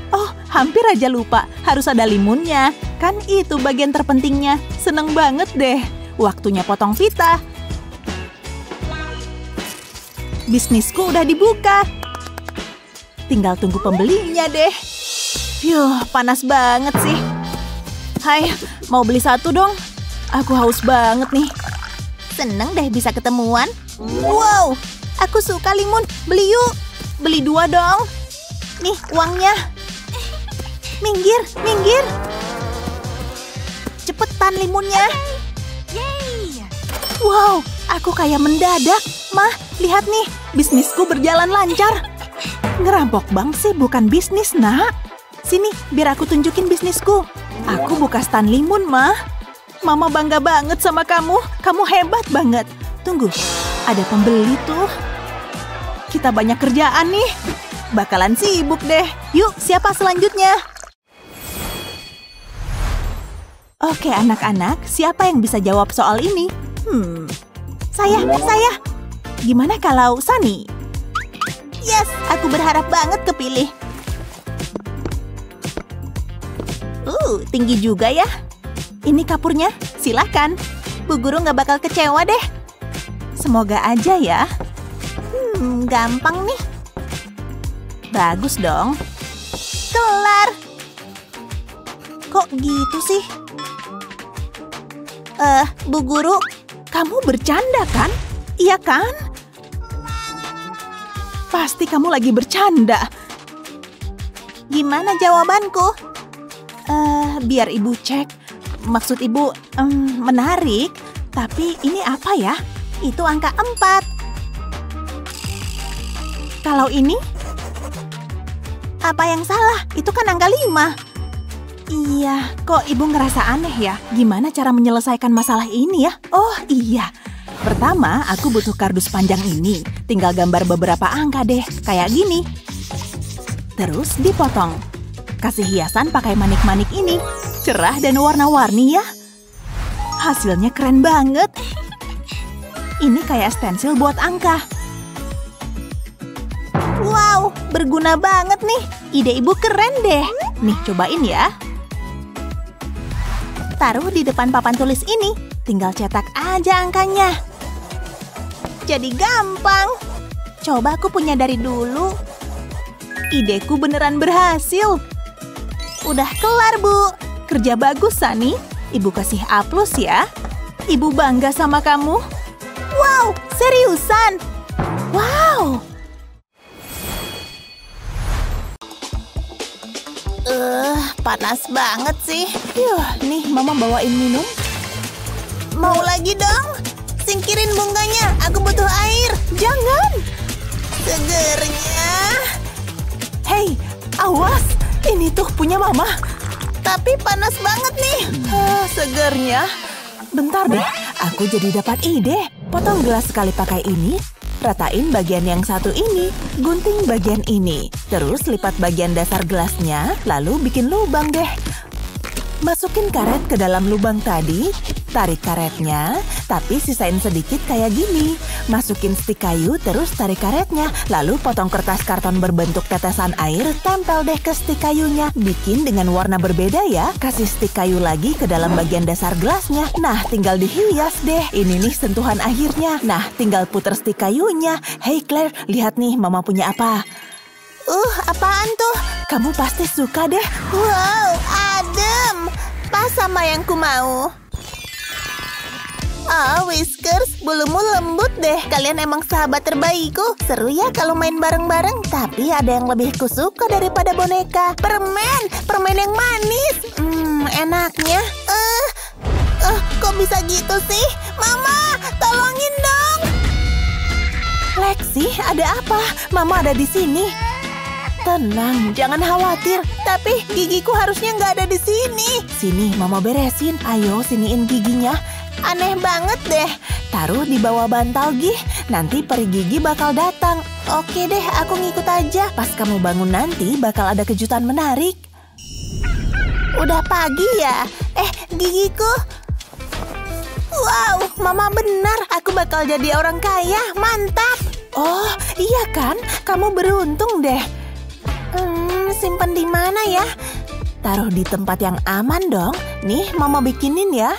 Oh, hampir aja lupa. Harus ada limunnya. Kan itu bagian terpentingnya. Seneng banget deh. Waktunya potong pita. Bisnisku udah dibuka. Tinggal tunggu pembelinya deh. Panas banget sih. Hai, mau beli satu dong? Aku haus banget nih. Seneng deh bisa ketemuan. Wow, aku suka limun. Beli yuk. Beli 2 dong. Nih uangnya. Minggir, minggir. Cepetan limunnya. Wow, aku kayak mendadak. Mah, lihat nih. Bisnisku berjalan lancar. Ngerampok bank sih bukan bisnis, nak. Sini, biar aku tunjukin bisnisku. Aku buka stan limun, Mah. Mama bangga banget sama kamu. Kamu hebat banget. Tunggu, ada pembeli tuh. Kita banyak kerjaan nih. Bakalan sibuk deh. Yuk, siapa selanjutnya? Oke, anak-anak. Siapa yang bisa jawab soal ini? Saya. Gimana kalau Sunny? Yes, aku berharap banget kepilih. Tinggi juga ya. Ini kapurnya, silahkan. Bu Guru nggak bakal kecewa deh. Semoga aja ya. Gampang nih. Bagus dong. Kelar. Kok gitu sih? Bu Guru, kamu bercanda kan? Iya kan? Pasti kamu lagi bercanda. Gimana jawabanku? Biar ibu cek. Maksud ibu, menarik. Tapi ini apa ya? Itu angka 4. Kalau ini? Apa yang salah? Itu kan angka 5. Iya, kok ibu ngerasa aneh ya? Gimana cara menyelesaikan masalah ini ya? Oh iya. Pertama, aku butuh kardus panjang ini. Tinggal gambar beberapa angka deh, kayak gini. Terus dipotong. Kasih hiasan pakai manik-manik ini. Cerah dan warna-warni ya. Hasilnya keren banget. Ini kayak stensil buat angka. Wow, berguna banget nih. Ide ibu keren deh. Nih, cobain ya. Taruh di depan papan tulis ini. Tinggal cetak aja angkanya. Jadi gampang. Coba aku punya dari dulu. Ideku beneran berhasil. Udah kelar, Bu. Kerja bagus, Sani. Ibu kasih A+ ya. Ibu bangga sama kamu. Wow, seriusan. Wow. Panas banget sih. Nih Mama bawain minum. Mau lagi dong? Singkirin bunganya, aku butuh air. Jangan. Segernya. Hei, awas. Ini tuh punya Mama. Tapi panas banget nih. Segernya. Bentar deh, aku jadi dapat ide. Potong gelas sekali pakai ini. Ratain bagian yang satu ini, gunting bagian ini. Terus lipat bagian dasar gelasnya, lalu bikin lubang deh. Masukin karet ke dalam lubang tadi, tarik karetnya, tapi sisain sedikit kayak gini. Masukin stik kayu, terus tarik karetnya, lalu potong kertas karton berbentuk tetesan air, tempel deh ke stik kayunya. Bikin dengan warna berbeda ya, kasih stik kayu lagi ke dalam bagian dasar gelasnya. Nah, tinggal dihias deh. Ini nih sentuhan akhirnya. Nah, tinggal puter stik kayunya. Hey Claire, lihat nih Mama punya apa. Apaan tuh? Kamu pasti suka deh. Wow, adem. Pas sama yang ku mau. Whiskers, bulumu lembut deh. Kalian emang sahabat terbaikku. Seru ya kalau main bareng-bareng. Tapi ada yang lebih kusuka daripada boneka. Permen yang manis. Enaknya. Kok bisa gitu sih? Mama, tolongin dong. Lexi, ada apa? Mama ada di sini. Tenang, jangan khawatir. Tapi gigiku harusnya nggak ada di sini. Sini, Mama beresin. Ayo, siniin giginya. Aneh banget deh. Taruh di bawah bantal Gih. Nanti peri gigi bakal datang. Oke deh, aku ngikut aja. Pas kamu bangun nanti bakal ada kejutan menarik. Udah pagi ya? Gigiku. Wow, Mama benar. Aku bakal jadi orang kaya. Mantap. Oh, iya kan? Kamu beruntung deh. Simpan di mana ya? Taruh di tempat yang aman dong. Nih, Mama bikinin ya.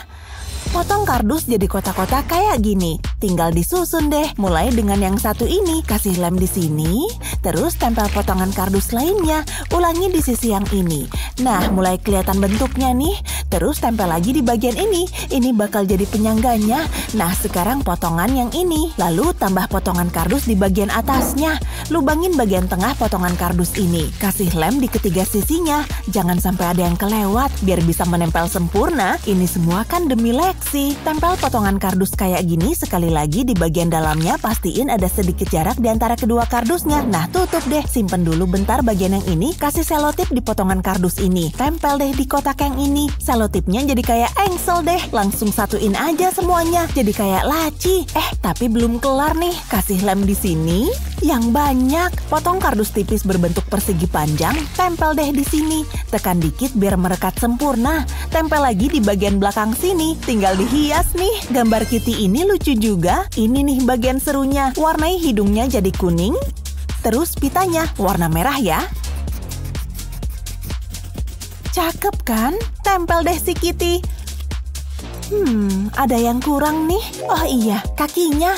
Potong kardus jadi kotak-kotak kayak gini. Tinggal disusun deh. Mulai dengan yang satu ini, kasih lem di sini. Terus tempel potongan kardus lainnya. Ulangi di sisi yang ini. Nah, mulai kelihatan bentuknya nih. Terus tempel lagi di bagian ini. Ini bakal jadi penyangganya. Nah, sekarang potongan yang ini. Lalu tambah potongan kardus di bagian atasnya. Lubangin bagian tengah potongan kardus ini. Kasih lem di ketiga sisinya. Jangan sampai ada yang kelewat. Biar bisa menempel sempurna. Ini semua kan demi Lexi. Tempel potongan kardus kayak gini sekali lagi di bagian dalamnya. Pastiin ada sedikit jarak di antara kedua kardusnya. Nah, tutup deh. Simpen dulu bentar bagian yang ini. Kasih selotip di potongan kardus ini. Tempel deh di kotak yang ini. Selotipnya jadi kayak engsel deh. Langsung satuin aja semuanya. Jadi kayak laci. Tapi belum kelar nih. Kasih lem di sini. Yang banyak. Potong kardus tipis berbentuk persegi panjang. Tempel deh di sini. Tekan dikit biar merekat sempurna. Tempel lagi di bagian belakang sini. Tinggal dihias nih. Gambar Kitty ini lucu juga. Ini nih bagian serunya. Warnai hidungnya jadi kuning. Terus pitanya warna merah ya. Cakep kan? Tempel deh si Kitty. Ada yang kurang nih. Oh iya, kakinya.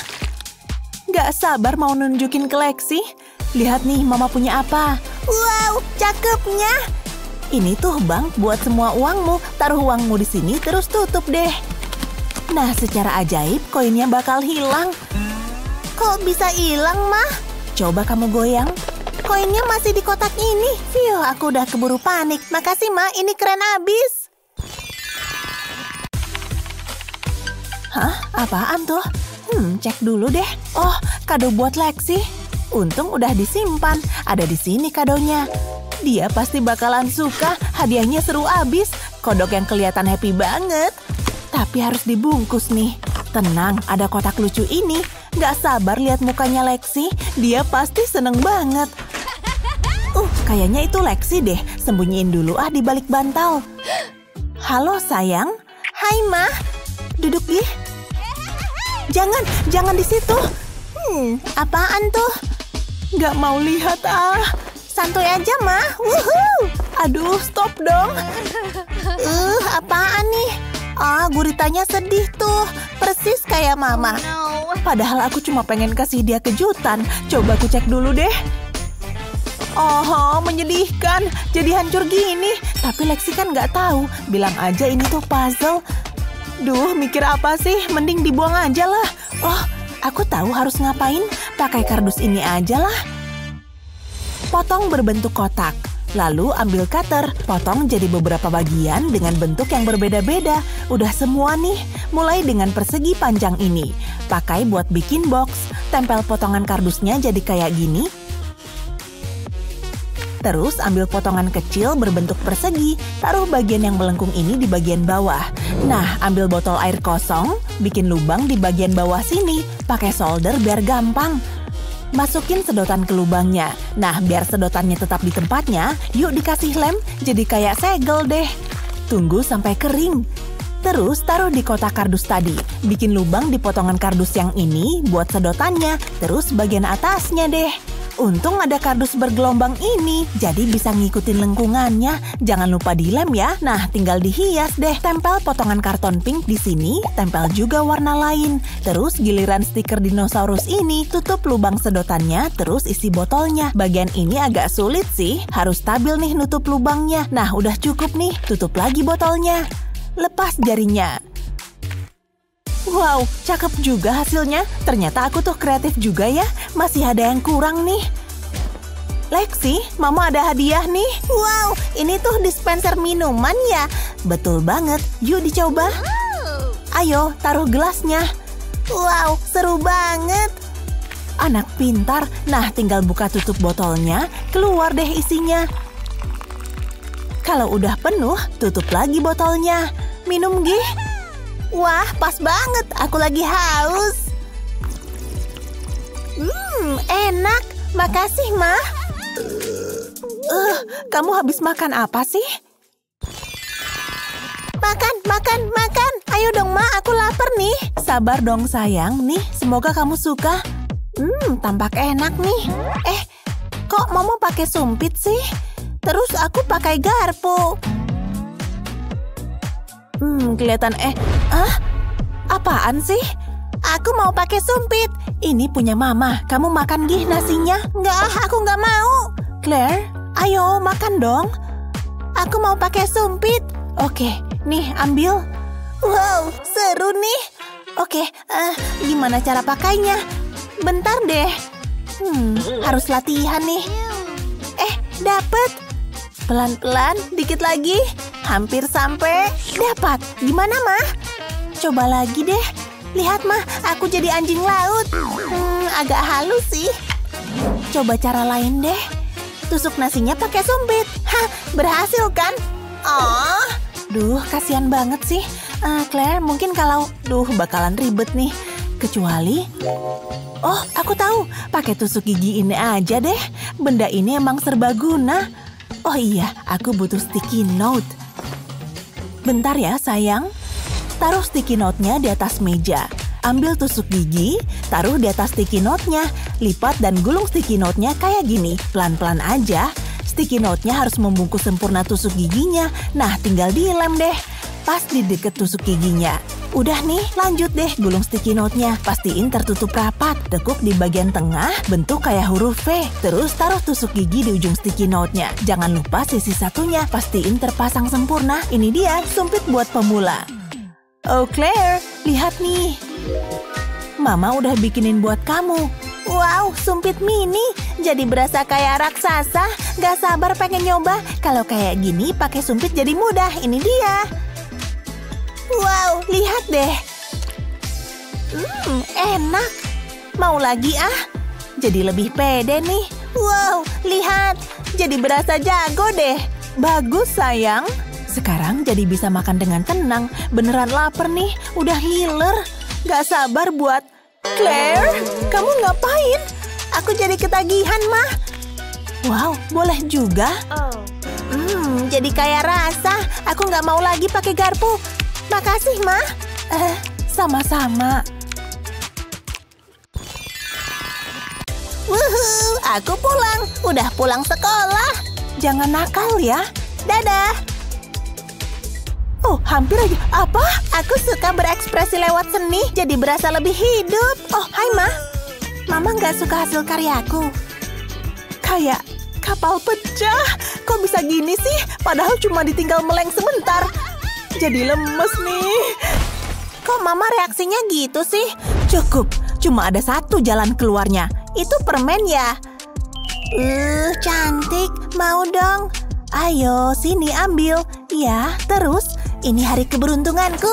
Gak sabar mau nunjukin ke Lexi. Lihat nih, Mama punya apa. Wow, cakepnya. Ini tuh bank buat semua uangmu. Taruh uangmu di sini terus tutup deh. Nah, secara ajaib koinnya bakal hilang. Kok bisa hilang, Mah? Coba kamu goyang. Koinnya masih di kotak ini. Fiu, aku udah keburu panik. Makasih, Ma. Ini keren abis. Hah? Apaan tuh? Cek dulu deh. Oh, kado buat Lexi. Untung udah disimpan. Ada di sini kadonya. Dia pasti bakalan suka. Hadiahnya seru abis. Kodok yang kelihatan happy banget. Tapi harus dibungkus nih. Tenang, ada kotak lucu ini. Gak sabar lihat mukanya Lexi. Dia pasti seneng banget. Kayaknya itu Lexi deh. Sembunyiin dulu di balik bantal. Halo sayang. Hai Ma. Duduk di. Jangan di situ. Apaan tuh? Gak mau lihat Santuy aja Ma. Wuhuu. Aduh, stop dong. Apaan nih? Guritanya sedih tuh. Persis kayak Mama. Padahal aku cuma pengen kasih dia kejutan. Coba aku cek dulu deh. Oh, menyedihkan. Jadi hancur gini. Tapi Lexi kan nggak tahu. Bilang aja ini tuh puzzle. Duh, mikir apa sih? Mending dibuang aja lah. Oh, aku tahu harus ngapain. Pakai kardus ini aja lah. Potong berbentuk kotak. Lalu ambil cutter, potong jadi beberapa bagian dengan bentuk yang berbeda-beda. Udah semua nih, mulai dengan persegi panjang ini. Pakai buat bikin box, tempel potongan kardusnya jadi kayak gini. Terus ambil potongan kecil berbentuk persegi, taruh bagian yang melengkung ini di bagian bawah. Nah, ambil botol air kosong, bikin lubang di bagian bawah sini, pakai solder biar gampang. Masukin sedotan ke lubangnya. Nah, biar sedotannya tetap di tempatnya, yuk dikasih lem, jadi kayak segel deh. Tunggu sampai kering. Terus taruh di kotak kardus tadi. Bikin lubang di potongan kardus yang ini buat sedotannya, terus bagian atasnya deh. Untung ada kardus bergelombang ini, jadi bisa ngikutin lengkungannya. Jangan lupa dilem ya. Nah, tinggal dihias deh. Tempel potongan karton pink di sini, tempel juga warna lain. Terus giliran stiker dinosaurus ini, tutup lubang sedotannya, terus isi botolnya. Bagian ini agak sulit sih, harus stabil nih nutup lubangnya. Nah, udah cukup nih, tutup lagi botolnya. Lepas jarinya. Wow, cakep juga hasilnya. Ternyata aku tuh kreatif juga ya. Masih ada yang kurang nih. Lexi, Mama ada hadiah nih. Wow, ini tuh dispenser minuman ya. Betul banget, yuk dicoba. Ayo, taruh gelasnya. Wow, seru banget. Anak pintar. Nah, tinggal buka tutup botolnya, keluar deh isinya. Kalau udah penuh, tutup lagi botolnya. Minum Gih. Wah, pas banget. Aku lagi haus. Enak. Makasih, Ma. Kamu habis makan apa sih? Makan. Ayo dong, Ma. Aku lapar nih. Sabar dong, sayang. Nih, semoga kamu suka. Tampak enak nih. Kok Mama pakai sumpit sih? Terus aku pakai garpu. Kelihatan apaan sih? Aku mau pakai sumpit. Ini punya Mama. Kamu makan Gih nasinya? Nggak, aku nggak mau. Claire, ayo makan dong. Aku mau pakai sumpit. Oke, nih ambil. Wow, seru nih. Oke, gimana cara pakainya? Bentar deh. Harus latihan nih. Dapet. Pelan-pelan, dikit lagi. Hampir sampai. Dapat. Gimana, Ma? Coba lagi deh. Lihat, Ma, aku jadi anjing laut. Agak halus sih. Coba cara lain deh. Tusuk nasinya pakai sumpit. Hah, berhasil kan? Oh, duh, kasihan banget sih. Claire, mungkin kalau... bakalan ribet nih. Kecuali... Oh, aku tahu. Pakai tusuk gigi ini aja deh. Benda ini emang serbaguna. Oh iya, aku butuh sticky note. Bentar ya, sayang. Taruh sticky note-nya di atas meja. Ambil tusuk gigi, taruh di atas sticky note-nya. Lipat dan gulung sticky note-nya kayak gini. Pelan-pelan aja. Sticky note-nya harus membungkus sempurna tusuk giginya. Nah, tinggal dilem deh. Pas di deket tusuk giginya. Udah nih, lanjut deh gulung sticky note-nya. Pastiin tertutup rapat. Tekuk di bagian tengah, bentuk kayak huruf V. Terus taruh tusuk gigi di ujung sticky note-nya. Jangan lupa sisi satunya. Pastiin terpasang sempurna. Ini dia, sumpit buat pemula. Oh Claire, lihat nih. Mama udah bikinin buat kamu. Wow, sumpit mini. Jadi berasa kayak raksasa. Gak sabar pengen nyoba. Kalau kayak gini pakai sumpit jadi mudah. Ini dia. Wow, lihat deh. Enak. Mau lagi ah? Jadi lebih pede nih. Wow, lihat. Jadi berasa jago deh. Bagus sayang. Sekarang jadi bisa makan dengan tenang. Beneran lapar nih. Udah ngiler. Gak sabar buat... Claire, kamu ngapain? Aku jadi ketagihan, Mah. Wow, boleh juga. Jadi kayak rasa. Aku nggak mau lagi pakai garpu. Makasih, Mah. Sama-sama. Wuhu, aku pulang. Udah pulang sekolah. Jangan nakal ya. Dadah. Oh, hampir aja. Apa? Aku suka berekspresi lewat seni, jadi berasa lebih hidup. Oh, hai, Ma. Mama nggak suka hasil karyaku. Kayak kapal pecah. Kok bisa gini sih? Padahal cuma ditinggal meleng sebentar. Jadi lemes nih. Kok Mama reaksinya gitu sih? Cukup. Cuma ada satu jalan keluarnya. Itu permen ya? Cantik. Mau dong. Ayo, sini ambil. Ya, terus. Ini hari keberuntunganku.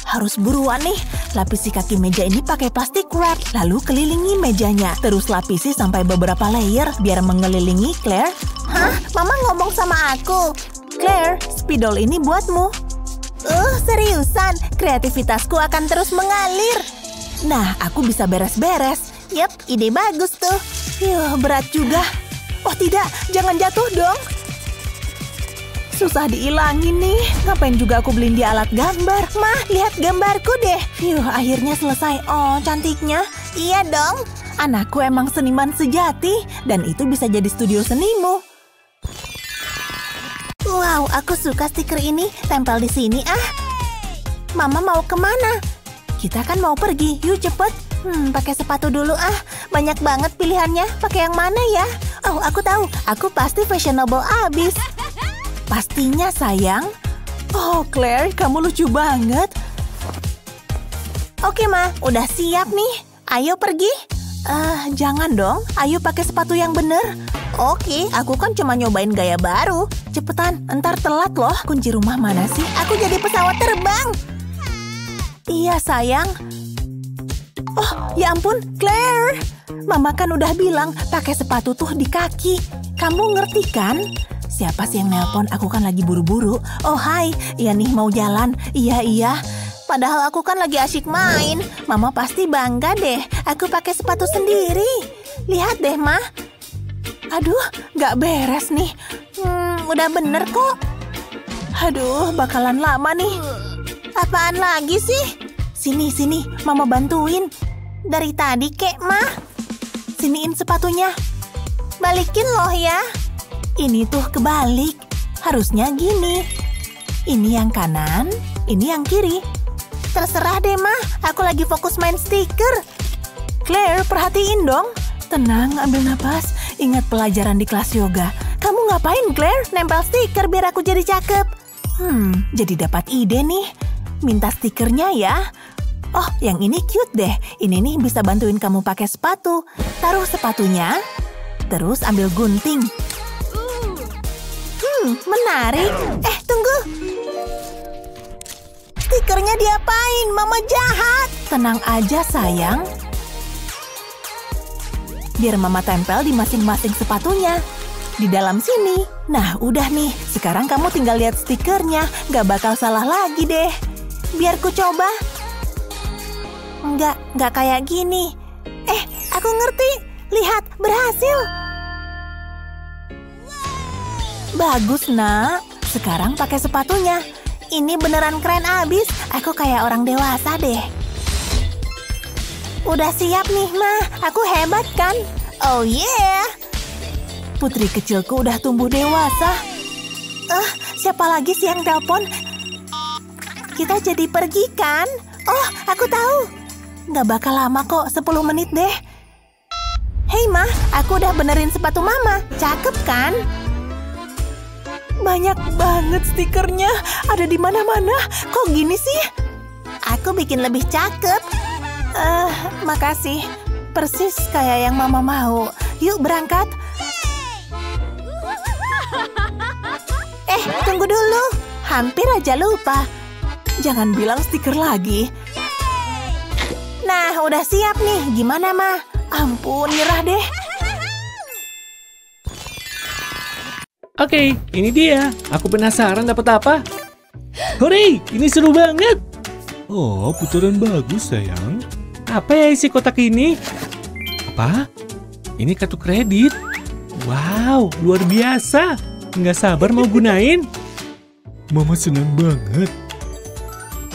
Harus buruan nih. Lapisi kaki meja ini pakai plastik wrap. Lalu kelilingi mejanya. Terus lapisi sampai beberapa layer biar mengelilingi Claire. Hah? Mama ngomong sama aku. Claire, spidol ini buatmu. Seriusan. Kreativitasku akan terus mengalir. Nah, aku bisa beres-beres. Yap, ide bagus tuh. Yuh, berat juga. Oh tidak, jangan jatuh dong. Susah diilangin nih. Ngapain juga aku beliin dia alat gambar. Mah, lihat gambarku deh. Akhirnya selesai. Oh, cantiknya. Iya dong. Anakku emang seniman sejati. Dan itu bisa jadi studio senimu. Wow, aku suka stiker ini. Tempel di sini ah. Mama mau kemana? Kita kan mau pergi. Yuk cepet. Pakai sepatu dulu ah. Banyak banget pilihannya. Pakai yang mana ya? Oh, aku tahu. Aku pasti fashionable abis. Pastinya sayang. Oh Claire, kamu lucu banget. Oke Ma, udah siap nih. Ayo pergi. Jangan dong. Ayo pakai sepatu yang bener. Oke, aku kan cuma nyobain gaya baru. Cepetan, entar telat loh. Kunci rumah mana sih? Aku jadi pesawat terbang. Iya sayang. Oh, ya ampun, Claire. Mama kan udah bilang pakai sepatu tuh di kaki. Kamu ngerti kan? Siapa sih yang nelpon? Aku kan lagi buru-buru. Oh hai, iya nih mau jalan. Iya. Padahal aku kan lagi asyik main. Mama pasti bangga deh. Aku pakai sepatu sendiri. Lihat deh, Ma. Aduh, gak beres nih. Udah bener kok. Aduh, bakalan lama nih. Apaan lagi sih? Sini, Mama bantuin. Dari tadi kek, Ma. Siniin sepatunya. Balikin loh ya. Ini tuh kebalik. Harusnya gini. Ini yang kanan, ini yang kiri. Terserah deh, Ma. Aku lagi fokus main stiker. Claire, perhatiin dong. Tenang, ambil napas. Ingat pelajaran di kelas yoga. Kamu ngapain, Claire? Nempel stiker biar aku jadi cakep. Jadi dapat ide nih. Minta stikernya ya. Oh, yang ini cute deh. Ini nih bisa bantuin kamu pakai sepatu. Taruh sepatunya. Terus ambil gunting. Menarik. Tunggu. Stikernya diapain? Mama jahat. Tenang aja, sayang. Biar Mama tempel di masing-masing sepatunya. Di dalam sini. Nah, udah nih. Sekarang kamu tinggal lihat stikernya. Gak bakal salah lagi deh. Biar ku coba. Enggak kayak gini. Aku ngerti. Lihat, berhasil. Bagus, Nak. Sekarang pakai sepatunya. Ini beneran keren abis. Aku kayak orang dewasa deh. Udah siap nih, Ma. Aku hebat kan? Oh yeah. Putri kecilku udah tumbuh dewasa. Siapa lagi sih yang telepon? Kita jadi pergi kan? Oh, aku tahu. Nggak bakal lama kok, 10 menit deh. Hei, Ma. Aku udah benerin sepatu Mama. Cakep kan? Banyak banget stikernya, ada di mana-mana. Kok gini sih? Aku bikin lebih cakep. Makasih. Persis kayak yang Mama mau. Yuk berangkat. Tunggu dulu. Hampir aja lupa. Jangan bilang stiker lagi. Nah, udah siap nih. Gimana, Ma? Ampun, nyerah deh. Oke, ini dia. Aku penasaran dapat apa. Hore, ini seru banget. Oh, putaran bagus, sayang. Apa ya isi kotak ini? Apa? Ini kartu kredit. Wow, luar biasa. Nggak sabar mau gunain. Mama senang banget.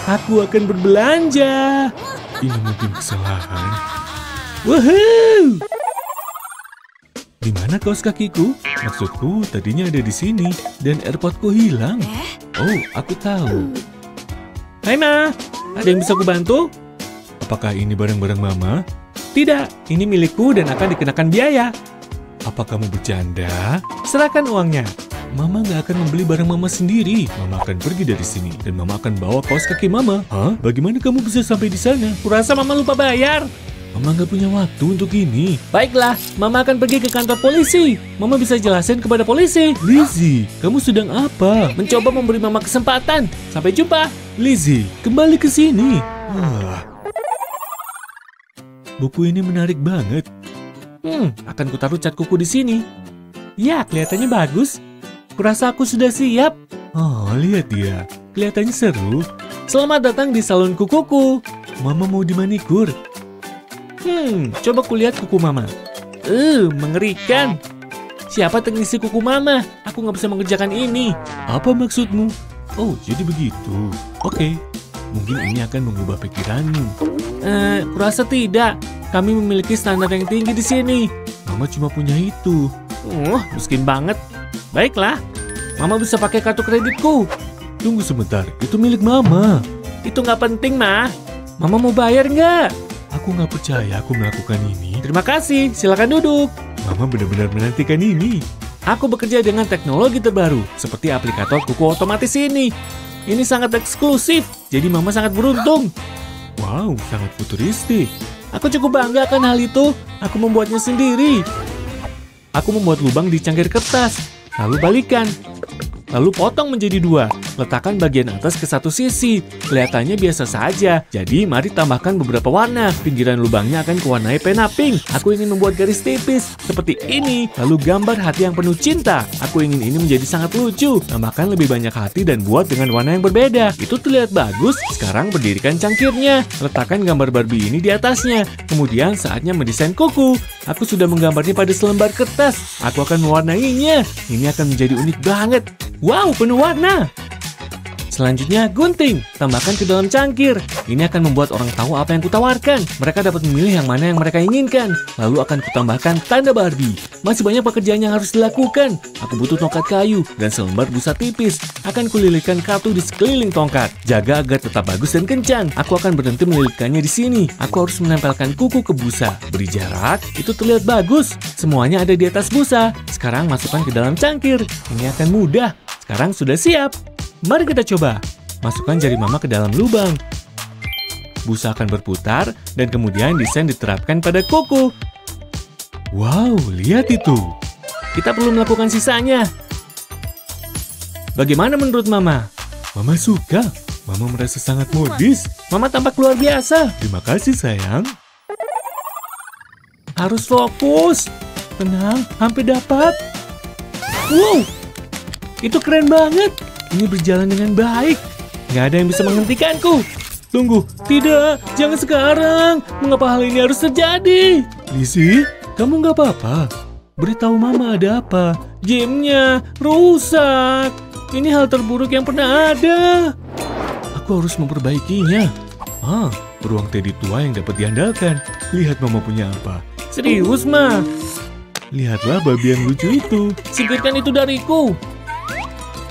Aku akan berbelanja. Ini mungkin kesalahan. Woohoo! Di mana kaos kakiku? Maksudku, tadinya ada di sini dan AirPodku hilang. Oh, aku tahu. Hai, Ma. Ada yang bisa aku bantu? Apakah ini barang-barang Mama? Tidak, ini milikku dan akan dikenakan biaya. Apa kamu bercanda? Serahkan uangnya. Mama nggak akan membeli barang Mama sendiri. Mama akan pergi dari sini dan Mama akan bawa kaos kaki Mama. Hah? Bagaimana kamu bisa sampai di sana? Kurasa Mama lupa bayar. Mama nggak punya waktu untuk ini. Baiklah, Mama akan pergi ke kantor polisi. Mama bisa jelasin kepada polisi. Lizzie, kamu sedang apa? Mencoba memberi Mama kesempatan. Sampai jumpa. Lizzie, kembali ke sini. Buku ini menarik banget. Akan kutaruh cat kuku di sini. Ya, kelihatannya bagus. Kurasa aku sudah siap. Oh, lihat dia. Kelihatannya seru. Selamat datang di salon kukuku. Mama mau dimanikur. Coba kulihat kuku Mama. Mengerikan. Siapa teknisi kuku Mama? Aku nggak bisa mengerjakan ini. Apa maksudmu? Oh, jadi begitu. Oke. Mungkin ini akan mengubah pikiranmu. Kurasa tidak. Kami memiliki standar yang tinggi di sini. Mama cuma punya itu. Miskin banget. Baiklah. Mama bisa pakai kartu kreditku. Tunggu sebentar. Itu milik Mama. Itu nggak penting, Ma. Mama mau bayar nggak? Aku nggak percaya aku melakukan ini. Terima kasih, silakan duduk. Mama benar-benar menantikan ini. Aku bekerja dengan teknologi terbaru, seperti aplikator kuku otomatis ini. Ini sangat eksklusif, jadi Mama sangat beruntung. Wow, sangat futuristik. Aku cukup bangga akan hal itu. Aku membuatnya sendiri. Aku membuat lubang di cangkir kertas, lalu balikan. Lalu potong menjadi 2. Letakkan bagian atas ke satu sisi. Kelihatannya biasa saja. Jadi mari tambahkan beberapa warna. Pinggiran lubangnya akan kuwarnai pena pink. Aku ingin membuat garis tipis seperti ini. Lalu gambar hati yang penuh cinta. Aku ingin ini menjadi sangat lucu. Tambahkan lebih banyak hati dan buat dengan warna yang berbeda. Itu terlihat bagus. Sekarang berdirikan cangkirnya. Letakkan gambar Barbie ini di atasnya. Kemudian saatnya mendesain kuku. Aku sudah menggambarnya pada selembar kertas. Aku akan mewarnainya. Ini akan menjadi unik banget. Wow, penuh warna. Selanjutnya, gunting. Tambahkan ke dalam cangkir. Ini akan membuat orang tahu apa yang kutawarkan. Mereka dapat memilih yang mana yang mereka inginkan. Lalu akan kutambahkan tanda Barbie. Masih banyak pekerjaan yang harus dilakukan. Aku butuh tongkat kayu dan selembar busa tipis. Akan kulilitkan kartu di sekeliling tongkat. Jaga agar tetap bagus dan kencang. Aku akan berhenti melilitkannya di sini. Aku harus menempelkan kuku ke busa. Beri jarak. Itu terlihat bagus. Semuanya ada di atas busa. Sekarang masukkan ke dalam cangkir. Ini akan mudah. Sekarang sudah siap. Mari kita coba. Masukkan jari Mama ke dalam lubang. Busa akan berputar dan kemudian desain diterapkan pada kuku. Wow, lihat itu. Kita perlu melakukan sisanya. Bagaimana menurut Mama? Mama suka. Mama merasa sangat modis. Mama tampak luar biasa. Terima kasih, sayang. Harus fokus. Tenang, hampir dapat. Wow, itu keren banget. Ini berjalan dengan baik. Nggak ada yang bisa menghentikanku. Tunggu, tidak, jangan sekarang. Mengapa hal ini harus terjadi? Lizzie, kamu nggak apa-apa. Beritahu Mama ada apa. Gamenya rusak. Ini hal terburuk yang pernah ada. Aku harus memperbaikinya. Beruang teddy tua yang dapat diandalkan. Lihat mama punya apa. Serius, Ma? Lihatlah babi yang lucu itu. Singkirkan itu dariku.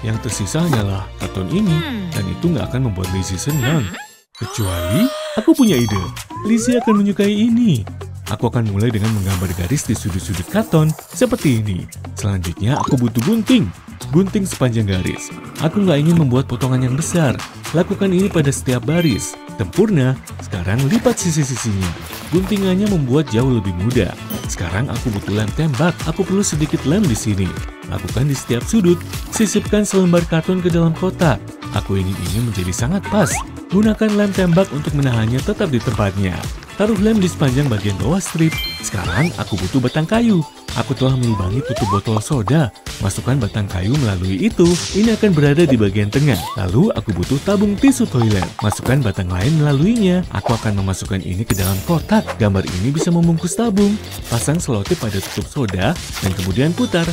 Yang tersisa hanyalah karton ini. Dan itu nggak akan membuat Lizzie senang. Kecuali, aku punya ide. Lizzie akan menyukai ini. Aku akan mulai dengan menggambar garis di sudut-sudut karton. Seperti ini. Selanjutnya, aku butuh gunting. Gunting sepanjang garis. Aku nggak ingin membuat potongan yang besar. Lakukan ini pada setiap baris. Sempurna. Sekarang lipat sisi-sisinya. Guntingannya membuat jauh lebih mudah. Sekarang aku butuh lem tembak. Aku perlu sedikit lem di sini. Lakukan di setiap sudut. Sisipkan selembar karton ke dalam kotak. Aku ingin ini menjadi sangat pas. Gunakan lem tembak untuk menahannya tetap di tempatnya. Taruh lem di sepanjang bagian bawah strip. Sekarang aku butuh batang kayu. Aku telah melubangi tutup botol soda. Masukkan batang kayu melalui itu. Ini akan berada di bagian tengah. Lalu aku butuh tabung tisu toilet. Masukkan batang lain melaluinya. Aku akan memasukkan ini ke dalam kotak. Gambar ini bisa membungkus tabung. Pasang selotip pada tutup soda dan kemudian putar.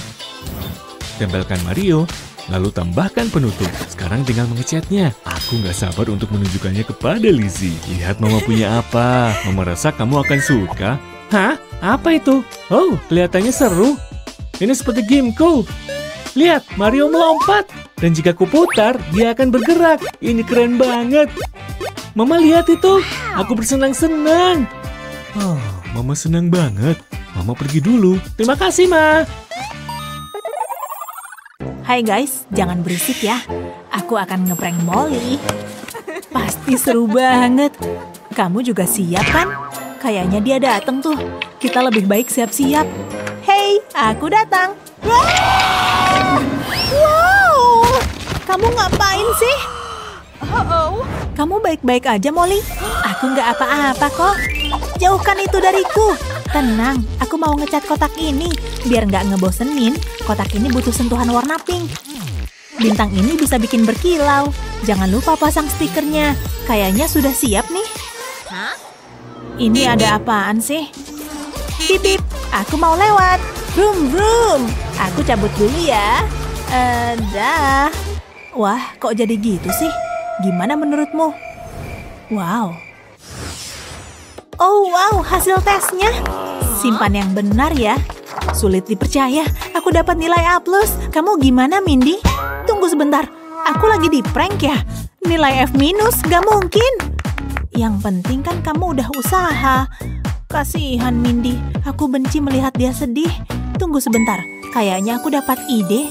Tempelkan Mario. Lalu tambahkan penutup. Sekarang tinggal mengecatnya. Aku nggak sabar untuk menunjukkannya kepada Lizzie. Lihat mama punya apa. Mama rasa kamu akan suka. Hah? Apa itu? Oh, kelihatannya seru. Ini seperti gameku. Lihat, Mario melompat. Dan jika kuputar, dia akan bergerak. Ini keren banget. Mama lihat itu. Aku bersenang-senang. Oh, Mama senang banget. Mama pergi dulu. Terima kasih, Ma. Hai guys, jangan berisik ya. Aku akan ngeprank Molly. Pasti seru banget. Kamu juga siap kan? Kayaknya dia datang tuh. Kita lebih baik siap-siap. Hey, aku datang. Wow, kamu ngapain sih? Kamu baik-baik aja, Molly? Aku nggak apa-apa kok. Jauhkan itu dariku. Tenang, aku mau ngecat kotak ini. Biar nggak ngebosenin, kotak ini butuh sentuhan warna pink. Bintang ini bisa bikin berkilau. Jangan lupa pasang stikernya. Kayaknya sudah siap nih. Ini ada apaan sih? Bip bip, aku mau lewat. Vroom vroom. Aku cabut dulu ya. Dah. Wah, kok jadi gitu sih? Gimana menurutmu? Wow. Oh wow, hasil tesnya. Simpan yang benar ya. Sulit dipercaya, aku dapat nilai A+. Kamu gimana, Mindy? Tunggu sebentar, aku lagi di prank ya? Nilai F-, gak mungkin. Yang penting kan kamu udah usaha. Kasihan Mindy, aku benci melihat dia sedih. Tunggu sebentar, kayaknya aku dapat ide.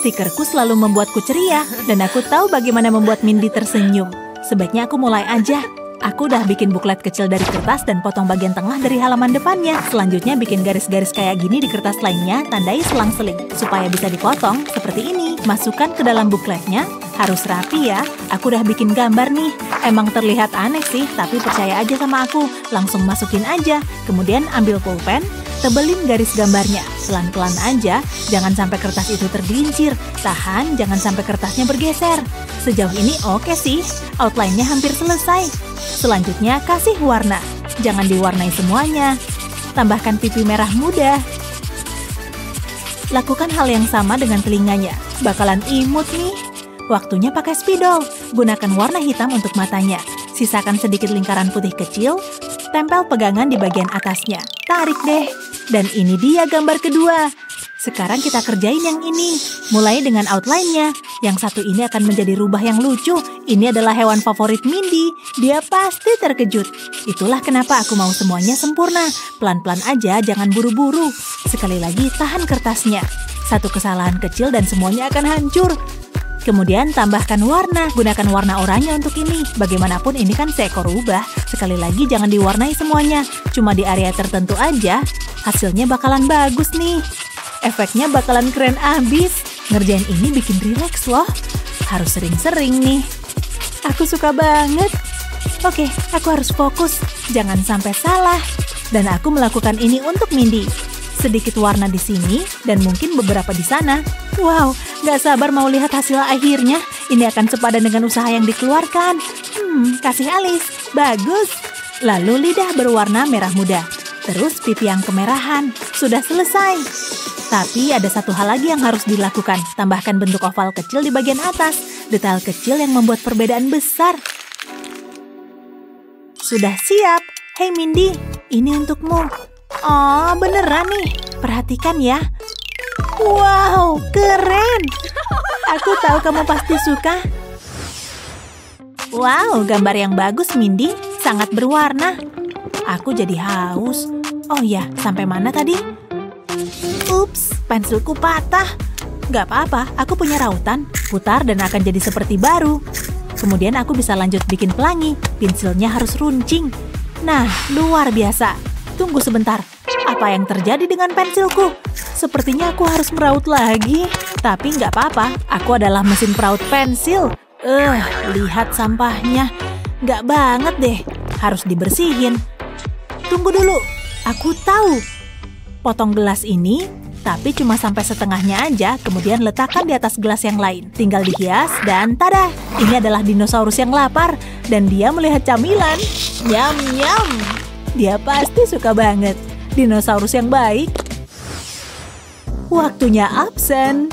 Stikerku selalu membuatku ceria, dan aku tahu bagaimana membuat Mindy tersenyum. Sebaiknya aku mulai aja. Aku udah bikin buklet kecil dari kertas dan potong bagian tengah dari halaman depannya. Selanjutnya bikin garis-garis kayak gini di kertas lainnya, tandai selang-seling. Supaya bisa dipotong seperti ini. Masukkan ke dalam bukletnya. Harus rapi ya. Aku udah bikin gambar nih. Emang terlihat aneh sih, tapi percaya aja sama aku. Langsung masukin aja. Kemudian ambil pulpen, tebelin garis gambarnya. Pelan-pelan aja, jangan sampai kertas itu tergelincir. Tahan, jangan sampai kertasnya bergeser. Sejauh ini oke sih. Outline-nya hampir selesai. Selanjutnya, kasih warna. Jangan diwarnai semuanya. Tambahkan pipi merah muda. Lakukan hal yang sama dengan telinganya. Bakalan imut nih. Waktunya pakai spidol. Gunakan warna hitam untuk matanya. Sisakan sedikit lingkaran putih kecil. Tempel pegangan di bagian atasnya. Tarik deh. Dan ini dia gambar kedua. Sekarang kita kerjain yang ini. Mulai dengan outline-nya. Yang satu ini akan menjadi rubah yang lucu. Ini adalah hewan favorit Mindy. Dia pasti terkejut. Itulah kenapa aku mau semuanya sempurna. Pelan-pelan aja, jangan buru-buru. Sekali lagi, tahan kertasnya. Satu kesalahan kecil dan semuanya akan hancur. Kemudian tambahkan warna. Gunakan warna oranye untuk ini. Bagaimanapun ini kan seekor rubah. Sekali lagi jangan diwarnai semuanya. Cuma di area tertentu aja. Hasilnya bakalan bagus nih. Efeknya bakalan keren abis. Ngerjain ini bikin rileks loh. Harus sering-sering nih. Aku suka banget. Oke, aku harus fokus. Jangan sampai salah. Dan aku melakukan ini untuk Mindy. Sedikit warna di sini dan mungkin beberapa di sana. Wow, gak sabar mau lihat hasil akhirnya. Ini akan sepadan dengan usaha yang dikeluarkan. Kasih alis. Bagus. Lalu lidah berwarna merah muda. Terus pipi yang kemerahan. Sudah selesai. Tapi ada satu hal lagi yang harus dilakukan. Tambahkan bentuk oval kecil di bagian atas. Detail kecil yang membuat perbedaan besar. Sudah siap. Hei Mindy, ini untukmu. Oh, beneran nih. Perhatikan ya. Wow, keren. Aku tahu kamu pasti suka. Wow, gambar yang bagus, Mindy. Sangat berwarna. Aku jadi haus. Oh ya, sampai mana tadi? Ups, pensilku patah. Gak apa-apa, aku punya rautan. Putar dan akan jadi seperti baru. Kemudian aku bisa lanjut bikin pelangi. Pensilnya harus runcing. Nah, luar biasa. Tunggu sebentar. Apa yang terjadi dengan pensilku? Sepertinya aku harus meraut lagi. Tapi nggak apa-apa, aku adalah mesin peraut pensil. Lihat sampahnya. Nggak banget deh. Harus dibersihin. Tunggu dulu. Aku tahu. Potong gelas ini, tapi cuma sampai setengahnya aja, kemudian letakkan di atas gelas yang lain. Tinggal dihias dan tada! Ini adalah dinosaurus yang lapar dan dia melihat camilan. Nyam, nyam. Dia pasti suka banget. Dinosaurus yang baik. Waktunya absen.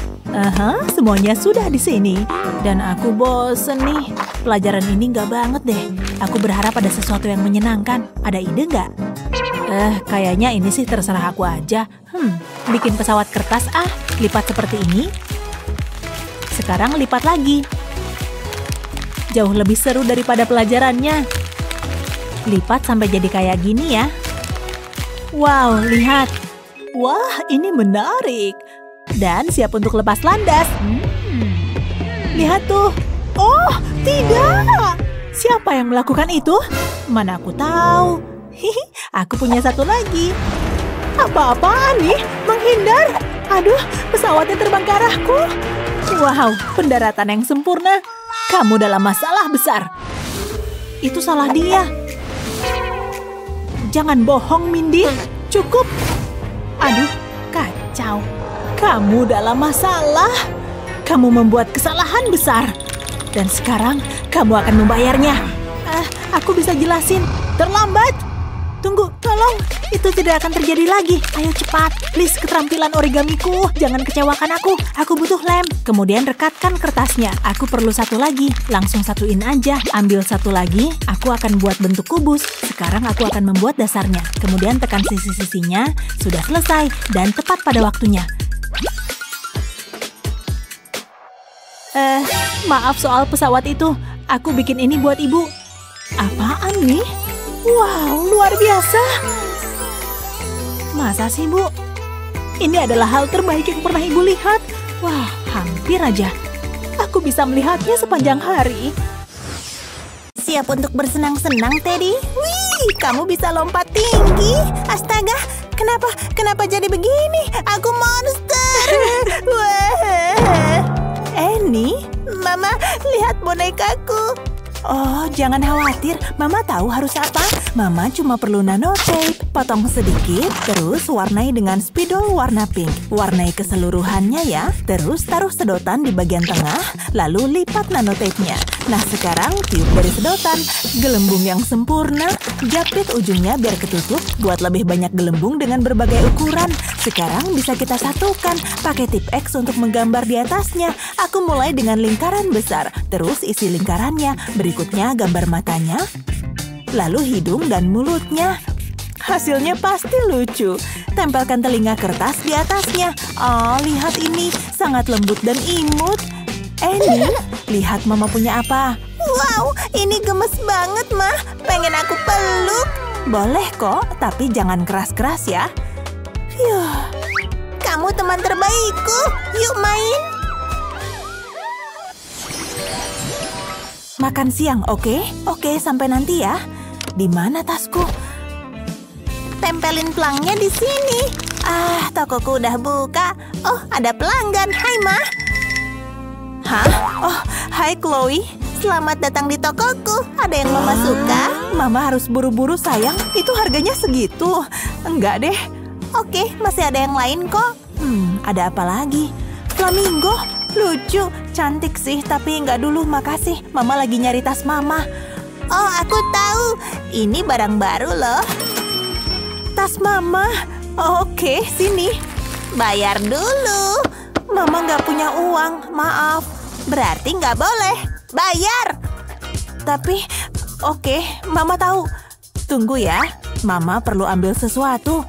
Semuanya sudah di sini. Dan aku bosen nih. Pelajaran ini nggak banget deh. Aku berharap ada sesuatu yang menyenangkan. Ada ide nggak? Kayaknya ini sih terserah aku aja. Bikin pesawat kertas lipat seperti ini. Sekarang lipat lagi. Jauh lebih seru daripada pelajarannya. Lipat sampai jadi kayak gini ya. Wow, lihat. Wah, ini menarik. Dan siap untuk lepas landas. Lihat tuh. Oh, tidak. Siapa yang melakukan itu? Mana aku tahu. Aku punya satu lagi. Apa-apaan nih? Menghindar? Aduh, pesawatnya terbang ke arahku. Wow, pendaratan yang sempurna. Kamu dalam masalah besar. Itu salah dia. Jangan bohong, Mindy. Cukup. Aduh, kacau. Kamu dalam masalah. Kamu membuat kesalahan besar. Dan sekarang kamu akan membayarnya. Aku bisa jelasin. Terlambat. Tunggu, tolong. Itu tidak akan terjadi lagi. Ayo cepat. Please, keterampilan origamiku. Jangan kecewakan aku. Aku butuh lem. Kemudian rekatkan kertasnya. Aku perlu satu lagi. Langsung satuin aja. Ambil satu lagi. Aku akan buat bentuk kubus. Sekarang aku akan membuat dasarnya. Kemudian tekan sisi-sisinya. Sudah selesai. Dan tepat pada waktunya. Maaf soal pesawat itu. Aku bikin ini buat ibu. Apaan nih? Wow, luar biasa. Masa sih, Bu? Ini adalah hal terbaik yang pernah ibu lihat. Wah, hampir aja. Aku bisa melihatnya sepanjang hari. Siap untuk bersenang-senang, Teddy? Wih, kamu bisa lompat tinggi. Astaga, kenapa jadi begini? Aku monster. Wah. Annie, Mama, lihat bonekaku. Oh, jangan khawatir. Mama tahu harus apa. Mama cuma perlu nanotape. Potong sedikit, terus warnai dengan spidol warna pink. Warnai keseluruhannya ya. Terus taruh sedotan di bagian tengah, lalu lipat nanotape-nya. Nah, sekarang tiup dari sedotan. Gelembung yang sempurna. Jepit ujungnya biar ketutup. Buat lebih banyak gelembung dengan berbagai ukuran. Sekarang bisa kita satukan. Pakai tip X untuk menggambar di atasnya. Aku mulai dengan lingkaran besar. Terus isi lingkarannya. Berikutnya gambar matanya. Lalu hidung dan mulutnya. Hasilnya pasti lucu. Tempelkan telinga kertas di atasnya. Oh, lihat ini. Sangat lembut dan imut. Annie, lihat Mama punya apa? Wow, ini gemes banget, Ma. Pengen aku peluk. Boleh kok, tapi jangan keras-keras ya. Kamu teman terbaikku. Yuk main. Makan siang, oke? Oke, sampai nanti ya. Di mana tasku? Tempelin pelangnya di sini. Tokoku udah buka. Oh, ada pelanggan. Hai, Ma. Hah? Oh, hai Chloe. Selamat datang di tokoku. Ada yang Mama suka? Mama harus buru-buru sayang. Itu harganya segitu. Enggak deh. Oke, masih ada yang lain kok. Ada apa lagi? Flamingo. Lucu, cantik sih, tapi nggak dulu, makasih. Mama lagi nyari tas Mama. Oh, aku tahu. Ini barang baru loh. Tas Mama. Oke, sini. Bayar dulu. Mama nggak punya uang, maaf. Berarti nggak boleh. Bayar. Tapi, oke, Mama tahu. Tunggu ya, Mama perlu ambil sesuatu.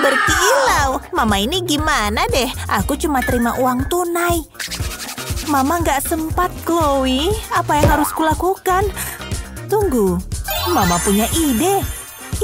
Berkilau. Mama ini gimana deh? Aku cuma terima uang tunai. Mama nggak sempat, Chloe. Apa yang harus kulakukan? Tunggu, Mama punya ide.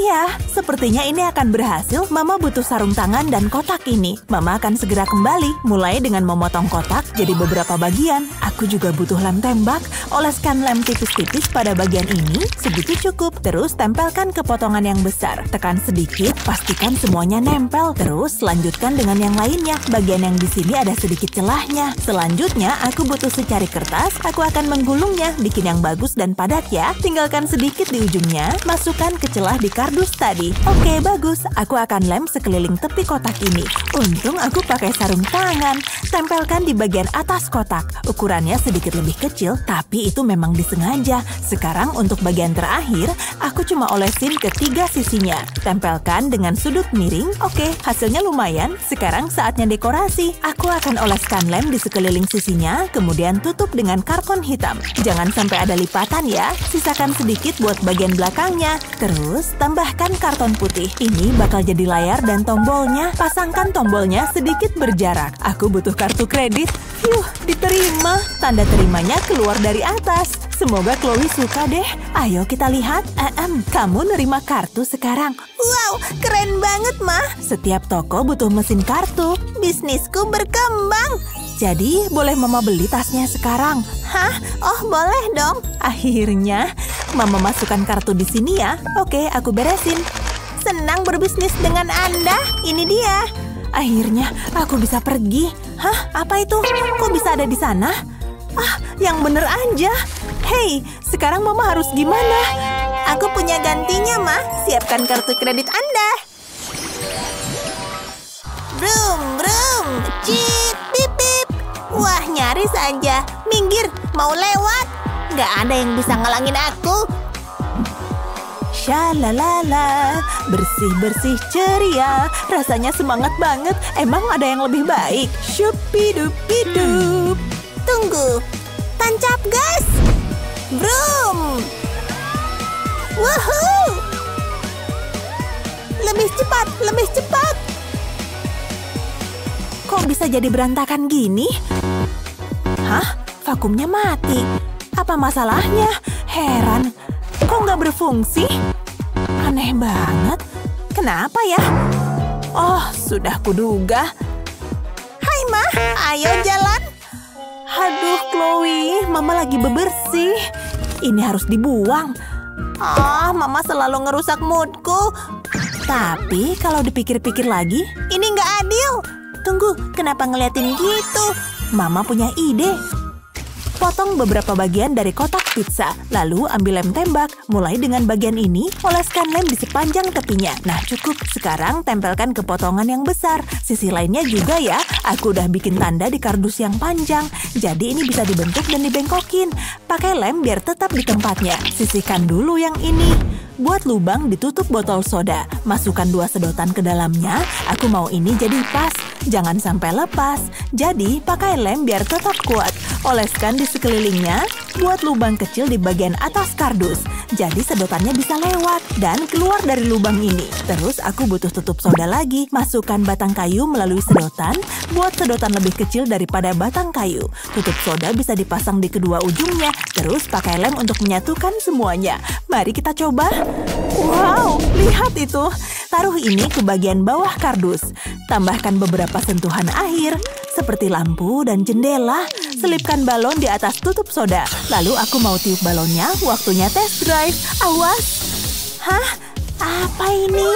Ya, sepertinya ini akan berhasil. Mama butuh sarung tangan dan kotak ini. Mama akan segera kembali, mulai dengan memotong kotak jadi beberapa bagian. Aku juga butuh lem tembak. Oleskan lem tipis-tipis pada bagian ini, segitu cukup. Terus tempelkan ke potongan yang besar. Tekan sedikit, pastikan semuanya nempel. Terus lanjutkan dengan yang lainnya. Bagian yang di sini ada sedikit celahnya. Selanjutnya, aku butuh secari kertas. Aku akan menggulungnya, bikin yang bagus dan padat ya. Tinggalkan sedikit di ujungnya. Masukkan ke celah di kardus tadi. Oke, bagus. Aku akan lem sekeliling tepi kotak ini. Untung aku pakai sarung tangan. Tempelkan di bagian atas kotak. Ukurannya sedikit lebih kecil, tapi itu memang disengaja. Sekarang untuk bagian terakhir, aku cuma olesin ke 3 sisinya. Tempelkan dengan sudut miring. Oke, hasilnya lumayan. Sekarang saatnya dekorasi. Aku akan oleskan lem di sekeliling sisinya, kemudian tutup dengan karton hitam. Jangan sampai ada lipatan ya. Sisakan sedikit buat bagian belakangnya. Terus, tambahkan karton putih. Ini bakal jadi layar dan tombolnya. Pasangkan tombolnya sedikit berjarak. Aku butuh kartu kredit. Diterima. Tanda terimanya keluar dari atas. Semoga Chloe suka deh. Ayo kita lihat. Kamu nerima kartu sekarang. Wow, keren banget, Ma. Setiap toko butuh mesin kartu. Bisnisku berkembang. Jadi, boleh Mama beli tasnya sekarang? Hah? Oh, boleh dong. Akhirnya, Mama masukkan kartu di sini ya. Oke, aku beresin. Senang berbisnis dengan Anda. Ini dia. Akhirnya, aku bisa pergi. Hah? Apa itu? Kok bisa ada di sana? Yang bener aja. Hei, sekarang Mama harus gimana? Aku punya gantinya, Ma. Siapkan kartu kredit Anda. Brum, brum. Cip, pip, pip. Wah, nyaris aja. Minggir, mau lewat. Gak ada yang bisa ngalangin aku. Shalalala, bersih-bersih ceria. Rasanya semangat banget. Emang ada yang lebih baik? Shupidupidup. Tunggu. Tancap gas. Brum. Woohoo. Lebih cepat, lebih cepat. Kok bisa jadi berantakan gini? Hah? Vakumnya mati. Apa masalahnya? Heran. Kok nggak berfungsi? Aneh banget. Kenapa ya? Oh, sudah kuduga. Hai, Ma. Ayo jalan. Aduh, Chloe. Mama lagi bebersih. Ini harus dibuang. Mama selalu ngerusak moodku. Tapi kalau dipikir-pikir lagi, ini nggak adil. Tunggu, kenapa ngeliatin gitu? Mama punya ide. Potong beberapa bagian dari kotak pizza, lalu ambil lem tembak. Mulai dengan bagian ini, oleskan lem di sepanjang tepinya. Nah, cukup. Sekarang tempelkan ke potongan yang besar. Sisi lainnya juga ya. Aku udah bikin tanda di kardus yang panjang. Jadi ini bisa dibentuk dan dibengkokin. Pakai lem biar tetap di tempatnya. Sisihkan dulu yang ini. Buat lubang ditutup botol soda. Masukkan 2 sedotan ke dalamnya. Aku mau ini jadi pas. Jangan sampai lepas. Jadi, pakai lem biar tetap kuat. Oleskan di sekelilingnya. Buat lubang kecil di bagian atas kardus. Jadi sedotannya bisa lewat dan keluar dari lubang ini. Terus aku butuh tutup soda lagi. Masukkan batang kayu melalui sedotan. Buat sedotan lebih kecil daripada batang kayu. Tutup soda bisa dipasang di kedua ujungnya. Terus pakai lem untuk menyatukan semuanya. Mari kita coba. Wow, lihat itu. Taruh ini ke bagian bawah kardus. Tambahkan beberapa sentuhan akhir, seperti lampu dan jendela. Selipkan balon di atas tutup soda. Lalu aku mau tiup balonnya, waktunya test drive. Awas. Hah? Apa ini?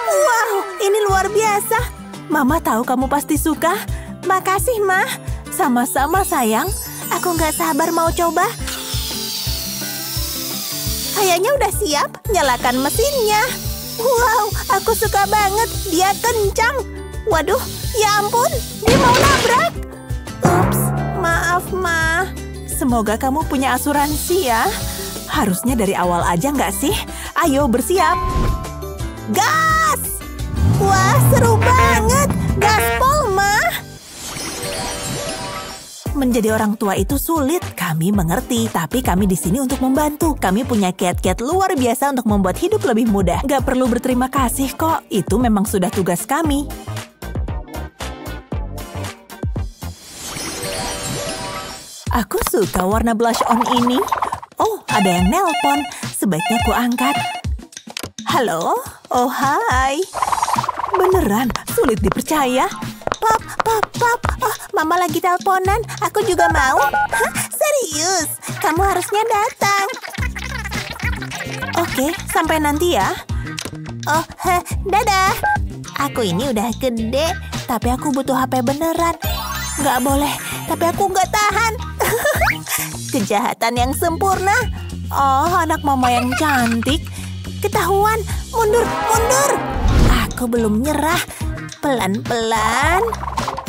Wow, ini luar biasa. Mama tahu kamu pasti suka. Makasih, Ma. Sama-sama, sayang. Aku nggak sabar mau coba. Kayaknya udah siap. Nyalakan mesinnya. Wow, aku suka banget. Dia kencang. Waduh, ya ampun. Dia mau nabrak. Ups, maaf, Ma. Semoga kamu punya asuransi ya. Harusnya dari awal aja nggak sih? Ayo bersiap. Gas! Wah, seru banget. Gaspol, Ma. menjadi orang tua itu sulit. Kami mengerti, tapi kami di sini untuk membantu. Kami punya kiat-kiat luar biasa untuk membuat hidup lebih mudah. Gak perlu berterima kasih kok, itu memang sudah tugas kami. Aku suka warna blush on ini. Oh, ada yang nelpon. Sebaiknya ku angkat. Halo? Oh, hai. Beneran, sulit dipercaya. Pap. Oh, Mama lagi teleponan. Aku juga mau. Hah? Serius? Kamu harusnya datang. Oke, sampai nanti ya. Oh, dadah. Aku ini udah gede, tapi aku butuh HP beneran. Nggak boleh, tapi aku nggak tahan. Kejahatan yang sempurna. Oh, anak mama yang cantik. Ketahuan, mundur. Aku belum nyerah. Pelan-pelan.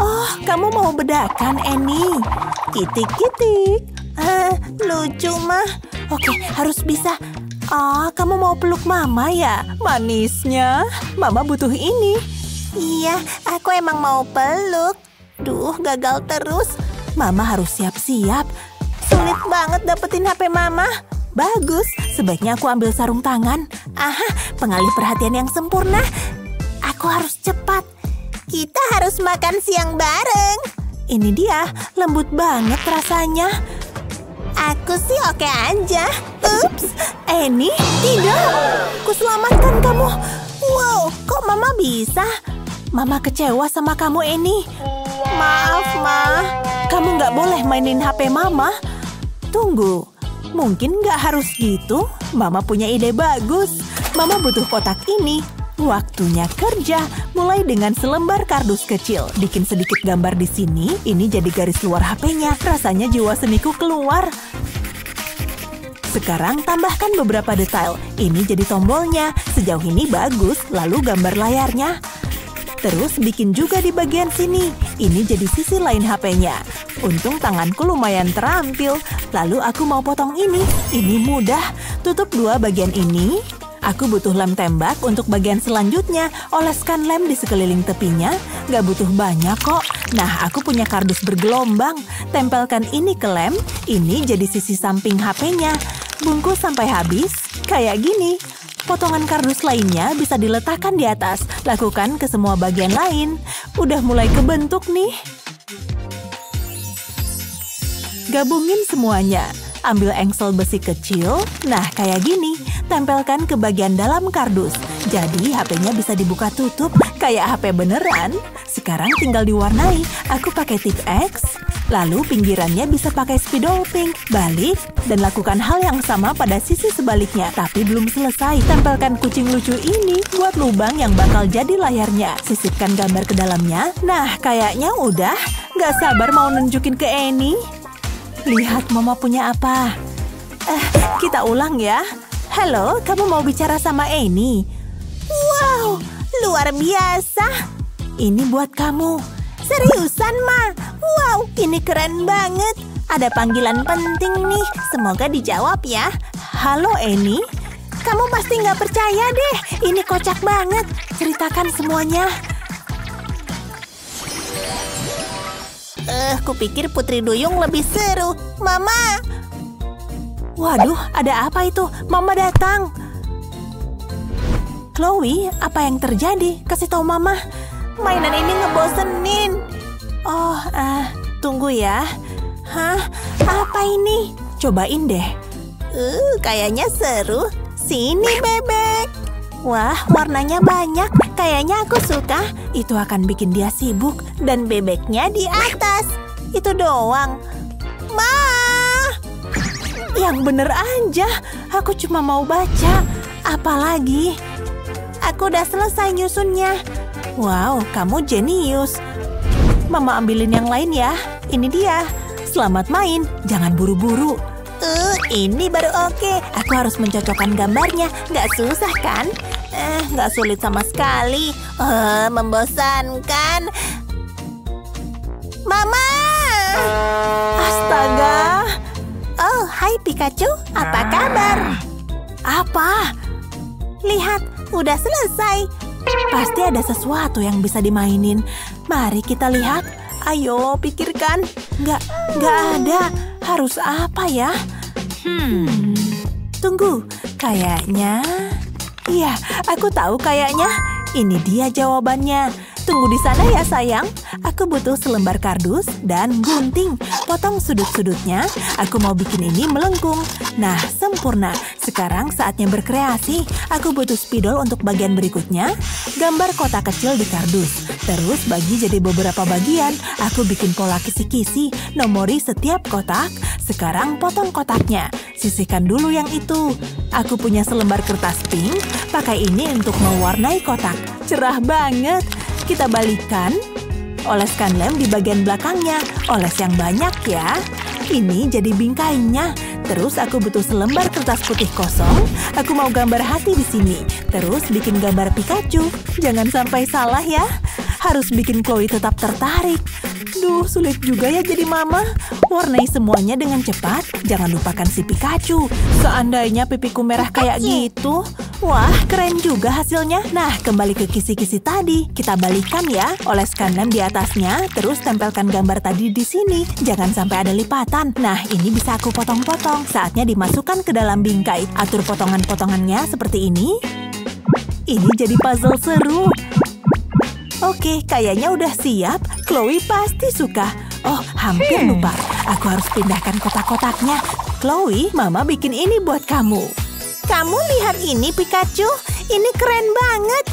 Oh, kamu mau bedakan, Annie? Kitik-kitik. Lucu, mah. Oke, harus bisa. Oh, kamu mau peluk mama ya? Manisnya. Mama butuh ini. Iya, aku emang mau peluk. Duh, gagal terus. Mama harus siap-siap. Sulit banget dapetin HP mama. Bagus, sebaiknya aku ambil sarung tangan. Aha, pengalih perhatian yang sempurna. Aku harus cepat. Kita harus makan siang bareng. Ini dia, lembut banget rasanya. Aku sih oke aja. Ups, Annie, tidak. Kuselamatkan kamu. Wow, kok mama bisa? Mama kecewa sama kamu, Annie. Maaf, Ma. Kamu nggak boleh mainin HP mama. Tunggu, mungkin nggak harus gitu. Mama punya ide bagus. Mama butuh kotak ini. Waktunya kerja, mulai dengan selembar kardus kecil. Bikin sedikit gambar di sini, ini jadi garis luar HP-nya. Rasanya jiwa seniku keluar. Sekarang tambahkan beberapa detail. Ini jadi tombolnya. Sejauh ini bagus, lalu gambar layarnya. Terus bikin juga di bagian sini. Ini jadi sisi lain HP-nya. Untung tanganku lumayan terampil. Lalu aku mau potong ini. Ini mudah. Tutup dua bagian ini. Aku butuh lem tembak untuk bagian selanjutnya. Oleskan lem di sekeliling tepinya. Gak butuh banyak kok. Nah, aku punya kardus bergelombang. Tempelkan ini ke lem. Ini jadi sisi samping HP-nya. Bungkus sampai habis. Kayak gini. Potongan kardus lainnya bisa diletakkan di atas. Lakukan ke semua bagian lain. Udah mulai kebentuk nih. Gabungin semuanya. Ambil engsel besi kecil. Nah, kayak gini. Tempelkan ke bagian dalam kardus. Jadi, HP-nya bisa dibuka tutup. Kayak HP beneran. Sekarang tinggal diwarnai. Aku pakai tip X. Lalu pinggirannya bisa pakai spidol pink. Balik. Dan lakukan hal yang sama pada sisi sebaliknya. Tapi belum selesai. Tempelkan kucing lucu ini buat lubang yang bakal jadi layarnya. Sisipkan gambar ke dalamnya. Nah, kayaknya udah. Gak sabar mau nunjukin ke Annie. Lihat mama punya apa. Kita ulang ya. Halo, kamu mau bicara sama Annie? Wow, luar biasa. Ini buat kamu. Seriusan, Ma? Wow, ini keren banget. Ada panggilan penting nih. Semoga dijawab ya. Halo, Annie. Kamu pasti nggak percaya deh. Ini kocak banget. Ceritakan semuanya. Kupikir Putri Duyung lebih seru. Mama! Waduh, ada apa itu? Mama datang. Chloe, apa yang terjadi? Kasih tahu Mama. Mainan ini ngebosenin. Oh, tunggu ya. Hah? Apa ini? Cobain deh. Kayaknya seru. Sini, bebek. Wah, warnanya banyak. Kayaknya aku suka. Itu akan bikin dia sibuk. Dan bebeknya di atas. Itu doang. Ma! Yang bener aja. Aku cuma mau baca. Apalagi? Aku udah selesai nyusunnya. Wow, kamu jenius. Mama ambilin yang lain ya. Ini dia. Selamat main. Jangan buru-buru. Ini baru oke. Aku harus mencocokkan gambarnya. Nggak susah kan? Nggak sulit sama sekali. Membosankan. Mama! Astaga. Oh, hai Pikachu. Apa kabar? Apa? Lihat, udah selesai. Pasti ada sesuatu yang bisa dimainin. Mari kita lihat. Ayo, pikirkan. Nggak ada. Harus apa ya? Tunggu, kayaknya... Iya, aku tahu kayaknya. Ini dia jawabannya. Tunggu di sana ya sayang. Aku butuh selembar kardus dan gunting. Potong sudut-sudutnya. Aku mau bikin ini melengkung. Nah, sempurna. Sekarang saatnya berkreasi. Aku butuh spidol untuk bagian berikutnya. Gambar kotak kecil di kardus. Terus bagi jadi beberapa bagian. Aku bikin pola kisi-kisi. Nomori setiap kotak. Sekarang potong kotaknya. Sisihkan dulu yang itu. Aku punya selembar kertas pink. Pakai ini untuk mewarnai kotak. Cerah banget. Kita balikan. Oleskan lem di bagian belakangnya. Oles yang banyak ya. Ini jadi bingkainya. Terus aku butuh selembar kertas putih kosong. Aku mau gambar hati di sini. Terus bikin gambar Pikachu. Jangan sampai salah ya. Harus bikin Chloe tetap tertarik. Duh, sulit juga ya jadi mama. Warnai semuanya dengan cepat. Jangan lupakan si Pikachu. Seandainya pipiku merah kayak gitu. Wah, keren juga hasilnya. Nah, kembali ke kisi-kisi tadi. Kita balikan ya. Oleskan lem di atasnya. Terus tempelkan gambar tadi di sini. Jangan sampai ada lipatan. Nah, ini bisa aku potong-potong. Saatnya dimasukkan ke dalam bingkai. Atur potongan-potongannya seperti ini. Ini jadi puzzle seru. Oke, kayaknya udah siap. Chloe pasti suka. Oh, hampir lupa. Aku harus pindahkan kotak-kotaknya. Chloe, Mama bikin ini buat kamu. Kamu lihat ini, Pikachu. Ini keren banget.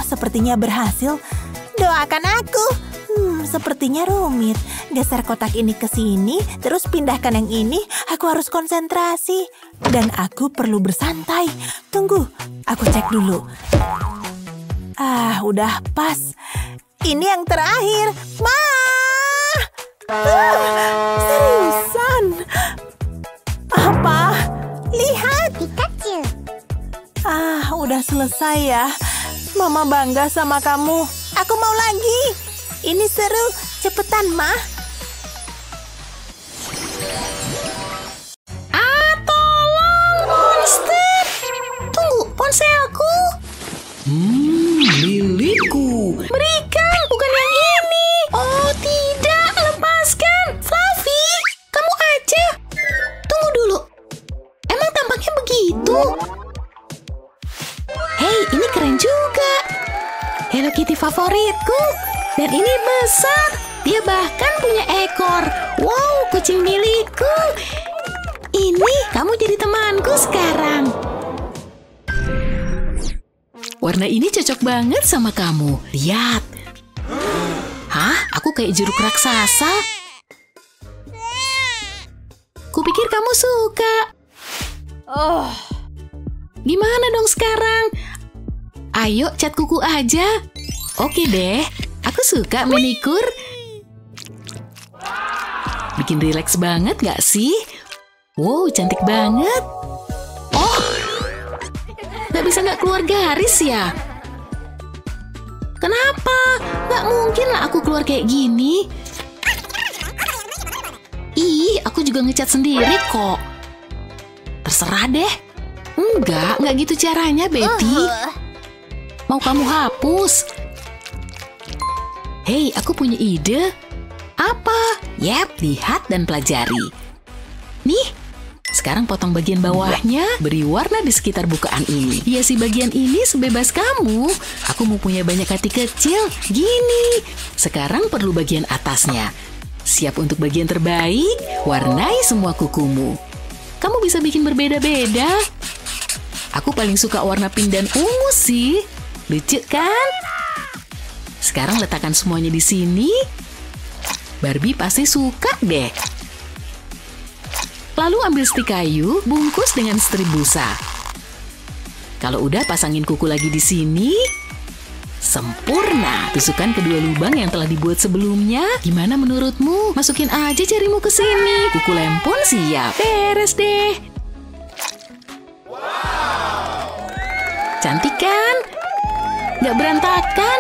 Sepertinya berhasil. Doakan aku. Sepertinya rumit. Geser kotak ini ke sini, terus pindahkan yang ini. Aku harus konsentrasi. Dan aku perlu bersantai. Tunggu, aku cek dulu. Udah pas. Ini yang terakhir. Seriusan? Apa? Lihat. Pikachu. Udah selesai ya. Mama bangga sama kamu. Aku mau lagi. Ini seru. Cepetan, Ma. Tolong, monster. Tunggu, ponselku. Lilitku. Berikan, bukan yang ini. Oh, tidak. Lepaskan. Fluffy, kamu aja. Tunggu dulu. Emang tampaknya begitu? Hei, ini keren juga. Hello Kitty favoritku. Dan ini besar. Dia bahkan punya ekor. Wow, kucing milikku. Ini kamu jadi temanku sekarang. Warna ini cocok banget sama kamu. Lihat. Hah? Aku kayak jeruk raksasa. Kupikir kamu suka. Gimana dong sekarang? Ayo cat kuku aja. Oke deh. Aku suka manikur. Bikin rileks banget gak sih? Wow, cantik banget. Gak bisa gak keluar garis ya? Kenapa? Gak mungkin lah aku keluar kayak gini. Ih, aku juga ngecat sendiri kok. Terserah deh. Enggak gitu caranya, Betty. Mau kamu hapus? Hei, aku punya ide. Apa? Yap, lihat dan pelajari. Nih, sekarang potong bagian bawahnya, beri warna di sekitar bukaan ini. Hiasi bagian ini sebebas kamu. Aku mau punya banyak hati kecil, gini. Sekarang perlu bagian atasnya. Siap untuk bagian terbaik? Warnai semua kukumu. Kamu bisa bikin berbeda-beda. Aku paling suka warna pink dan ungu sih. Lucu kan? Sekarang letakkan semuanya di sini. Barbie pasti suka deh. Lalu ambil stik kayu, bungkus dengan strip busa. Kalau udah, pasangin kuku lagi di sini. Sempurna. Tusukkan kedua lubang yang telah dibuat sebelumnya. Gimana menurutmu? Masukin aja jarimu ke sini. Kuku lem pun siap. Beres deh. Cantik kan? Gak berantakan.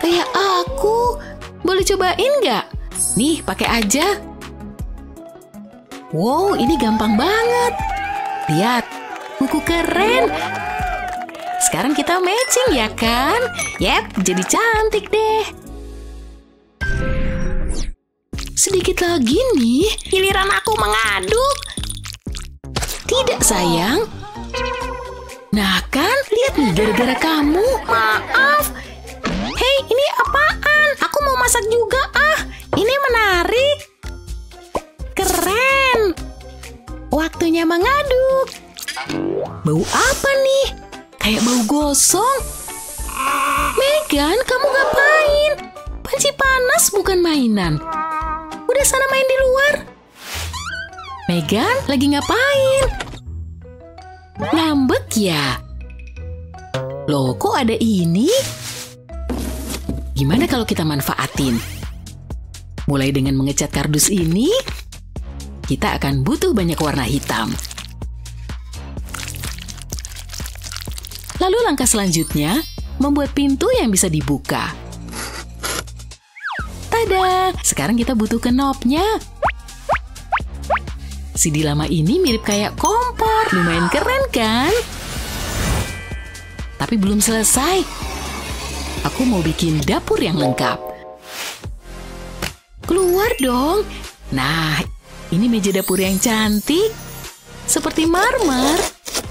Kayak aku. Boleh cobain gak? Nih, pakai aja. Wow, ini gampang banget. Lihat, kuku keren. Sekarang kita matching ya kan? Yap, jadi cantik deh. sedikit lagi nih. Giliran aku mengaduk. Tidak, sayang. Nah kan, lihat nih gara-gara kamu. Maaf. Hei, ini apaan? Aku mau masak juga ah. Ini menarik. Keren. Waktunya mengaduk. Bau apa nih? Kayak bau gosong. Megan, kamu ngapain? Panci panas bukan mainan. Udah sana main di luar. Megan, lagi ngapain? Ngambek ya? Loh, kok ada ini? Gimana kalau kita manfaatin? Mulai dengan mengecat kardus ini, kita akan butuh banyak warna hitam. Lalu langkah selanjutnya, membuat pintu yang bisa dibuka. Tada! Sekarang kita butuh knopnya. CD lama ini mirip kayak kompor. Lumayan keren kan? Tapi belum selesai. Aku mau bikin dapur yang lengkap. Keluar dong. Nah, ini meja dapur yang cantik. Seperti marmer.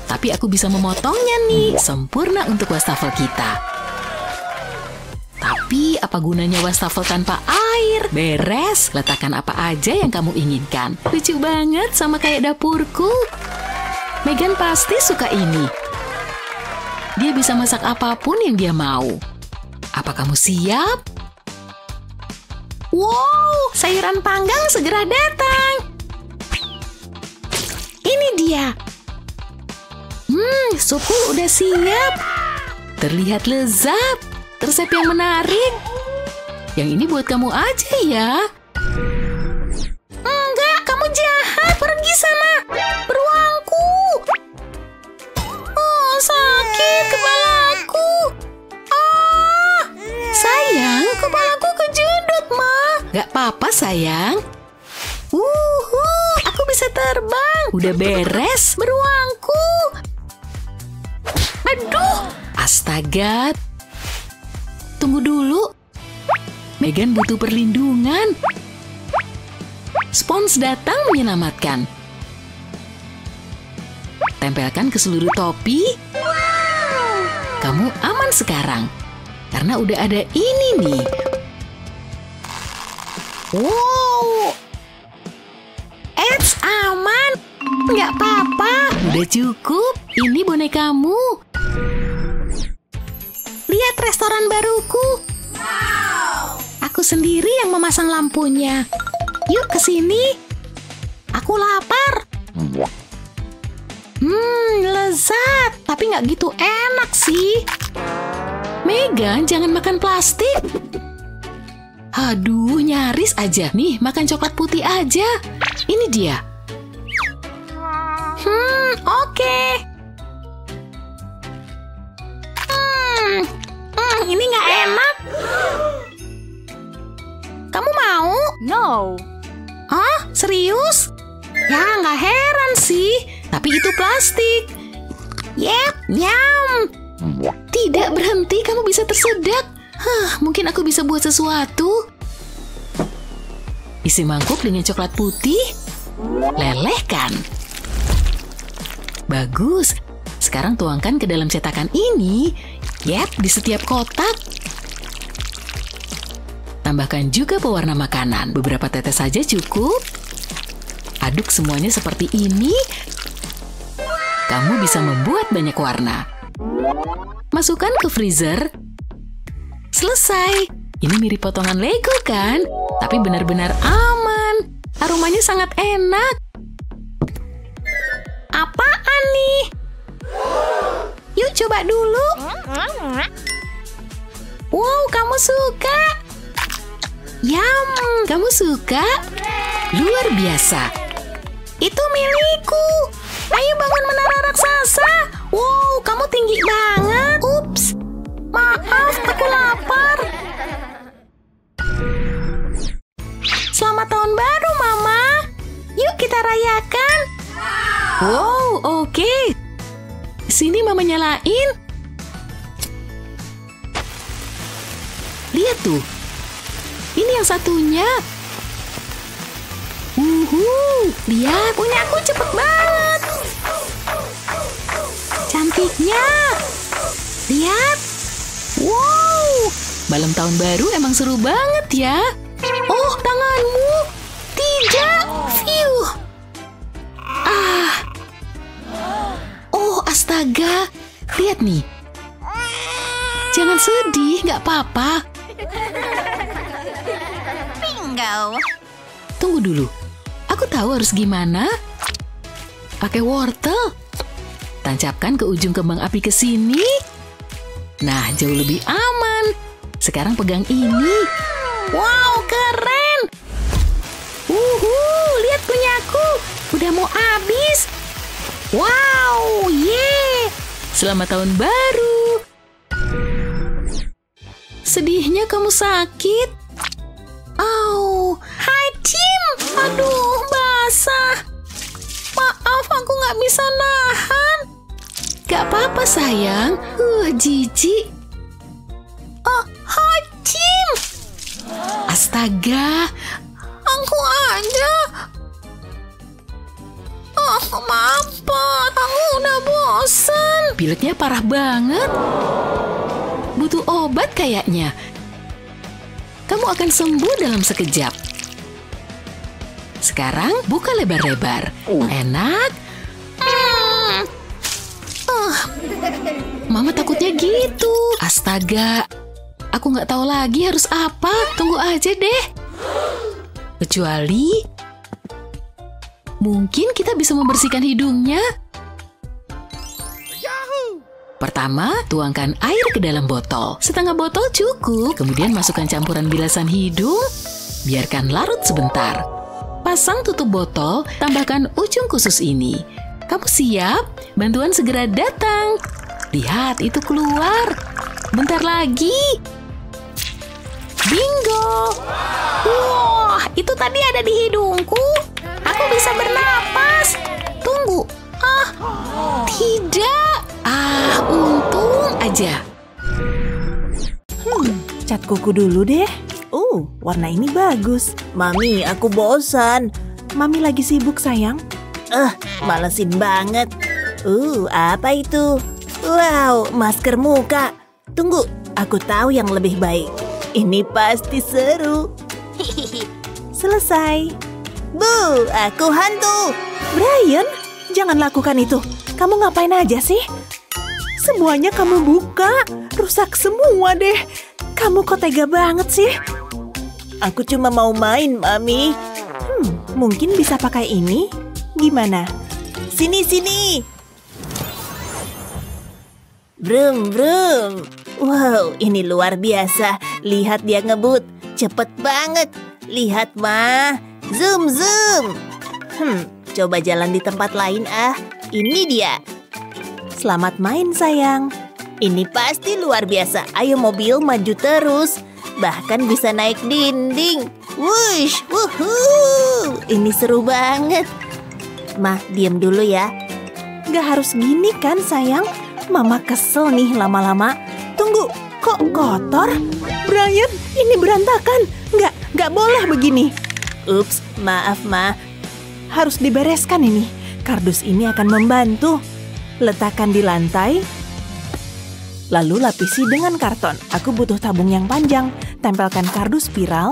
Tapi aku bisa memotongnya nih. Sempurna untuk wastafel kita. Tapi apa gunanya wastafel tanpa air? Beres, letakkan apa aja yang kamu inginkan. Lucu banget sama kayak dapurku. Megan pasti suka ini. Dia bisa masak apapun yang dia mau. Apa kamu siap? Wow, sayuran panggang segera datang. Ini dia. Supku udah siap. Terlihat lezat. Resep yang menarik. Yang ini buat kamu aja ya. Enggak, kamu jahat. Pergi sana. Beruangku. Oh, sakit kepalaku. Ah, sayang, kepalaku kejedot, Ma. Gak apa-apa, sayang. Aku bisa terbang. Udah beres, beruangku. Aduh, astaga. Tunggu dulu. Megan butuh perlindungan. Spons datang menyelamatkan. Tempelkan ke seluruh topi. Kamu aman sekarang. Karena udah ada ini nih. Wow. Eits, aman. Nggak apa-apa. Udah cukup. Ini bonekamu. Lihat restoran baruku. Aku sendiri yang memasang lampunya. Yuk ke sini. Aku lapar. Lezat. Tapi nggak gitu enak sih. Megan, jangan makan plastik. Aduh, nyaris aja. Nih, makan coklat putih aja. Ini dia. Oke. Ini nggak enak. Kamu mau? No. Ah, serius? Ya, nggak heran sih. Tapi itu plastik. Yep, nyam. Tidak berhenti, kamu bisa tersedak. Mungkin aku bisa buat sesuatu. Isi mangkuk dengan coklat putih. Lelehkan. Bagus. Sekarang tuangkan ke dalam cetakan ini. Yap, di setiap kotak. Tambahkan juga pewarna makanan. Beberapa tetes saja cukup. Aduk semuanya seperti ini. Kamu bisa membuat banyak warna. Masukkan ke freezer. Selesai. Ini mirip potongan Lego kan? Tapi benar-benar aman. Aromanya sangat enak. Apaan nih? Yuk coba dulu. Wow, kamu suka? Yum, kamu suka? Luar biasa. Itu milikku. Ayo bangun menara raksasa. Wow, kamu tinggi banget. Ups. Maaf, aku lapar. Selamat tahun baru, Mama. Yuk kita rayakan. Wow, oke. Sini Mama nyalain. Lihat tuh. Ini yang satunya. Lihat, punya aku cepet banget. Cantiknya. Lihat. Wow, Malam tahun baru emang seru banget ya. oh tanganmu. Tidak. Phew. Oh, astaga. Lihat nih. Jangan sedih, nggak apa-apa. Bingo. Tunggu dulu. Aku tahu harus gimana. Pakai wortel. Tancapkan ke ujung kembang api ke sini. Nah, jauh lebih aman. Sekarang pegang ini. Wow, keren. Lihat punyaku. Udah mau habis. Wow, yeay. Selamat tahun baru. Sedihnya kamu sakit. Au, hacim. Aduh, basah. Maaf, aku nggak bisa nahan. Gak apa-apa sayang. Jijik. Oh, hacim. Astaga. Aku aja. Oh, mampet. Aku udah bosan. Pileknya parah banget. Butuh obat kayaknya. Kamu akan sembuh dalam sekejap. Sekarang buka lebar-lebar. Enak. Mama takutnya gitu. Astaga. Aku nggak tahu lagi harus apa. Tunggu aja deh. Kecuali mungkin kita bisa membersihkan hidungnya. Pertama, tuangkan air ke dalam botol. Setengah botol cukup. Kemudian masukkan campuran bilasan hidung. Biarkan larut sebentar. Pasang tutup botol, tambahkan ujung khusus ini. Kamu siap? Bantuan segera datang. Lihat, itu keluar. Bentar lagi. Bingo. Wah, itu tadi ada di hidungku. Aku bisa bernapas. Tunggu. Tidak. Untung aja. Cat kuku dulu deh. Warna ini bagus. Mami, aku bosan. Mami lagi sibuk, sayang. Malesin banget. Apa itu? Wow, masker muka. Tunggu, aku tahu yang lebih baik. Ini pasti seru. Selesai. Bu, aku hantu. Brian, jangan lakukan itu. Kamu ngapain aja sih? Semuanya kamu buka. Rusak semua deh. Kamu kok tega banget sih? Aku cuma mau main, Mami. Mungkin bisa pakai ini. Gimana? Sini, sini. Brum, brum. Wow, ini luar biasa. Lihat dia ngebut. Cepet banget. Lihat, Ma. Zoom, zoom. Coba jalan di tempat lain, Ini dia. Selamat main, sayang. Ini pasti luar biasa. Ayo mobil, maju terus. Bahkan bisa naik dinding. Wush, wuhuu. Ini seru banget. Ma, diam dulu ya. Gak harus gini kan, sayang? Mama kesel nih lama-lama. Tunggu, kok kotor? Brian, ini berantakan. Gak boleh begini. Ups, maaf, Ma. Harus dibereskan ini. Kardus ini akan membantu. Letakkan di lantai. Lalu lapisi dengan karton. Aku butuh tabung yang panjang. Tempelkan kardus spiral.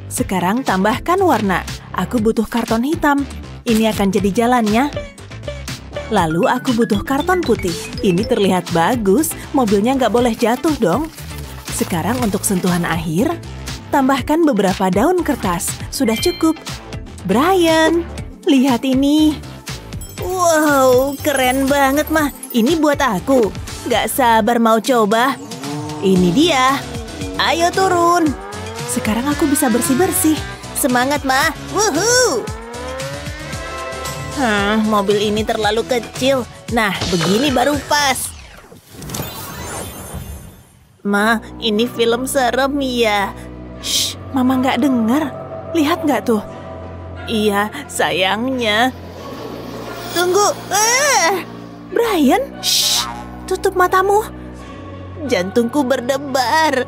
Sekarang tambahkan warna. Aku butuh karton hitam. Ini akan jadi jalannya. Lalu aku butuh karton putih. Ini terlihat bagus. Mobilnya nggak boleh jatuh dong. Sekarang untuk sentuhan akhir, tambahkan beberapa daun kertas. Sudah cukup. Brian, lihat ini. Wow, keren banget, Mah. Ini buat aku. Gak sabar mau coba. Ini dia. Ayo turun. Sekarang aku bisa bersih-bersih. Semangat, Mah. Wuhuu. Mobil ini terlalu kecil. Nah, begini baru pas. Ma, ini film serem ya. Shh, Mama nggak dengar. Lihat nggak tuh? Iya, sayangnya. Tunggu. Brian, shh, tutup matamu. Jantungku berdebar.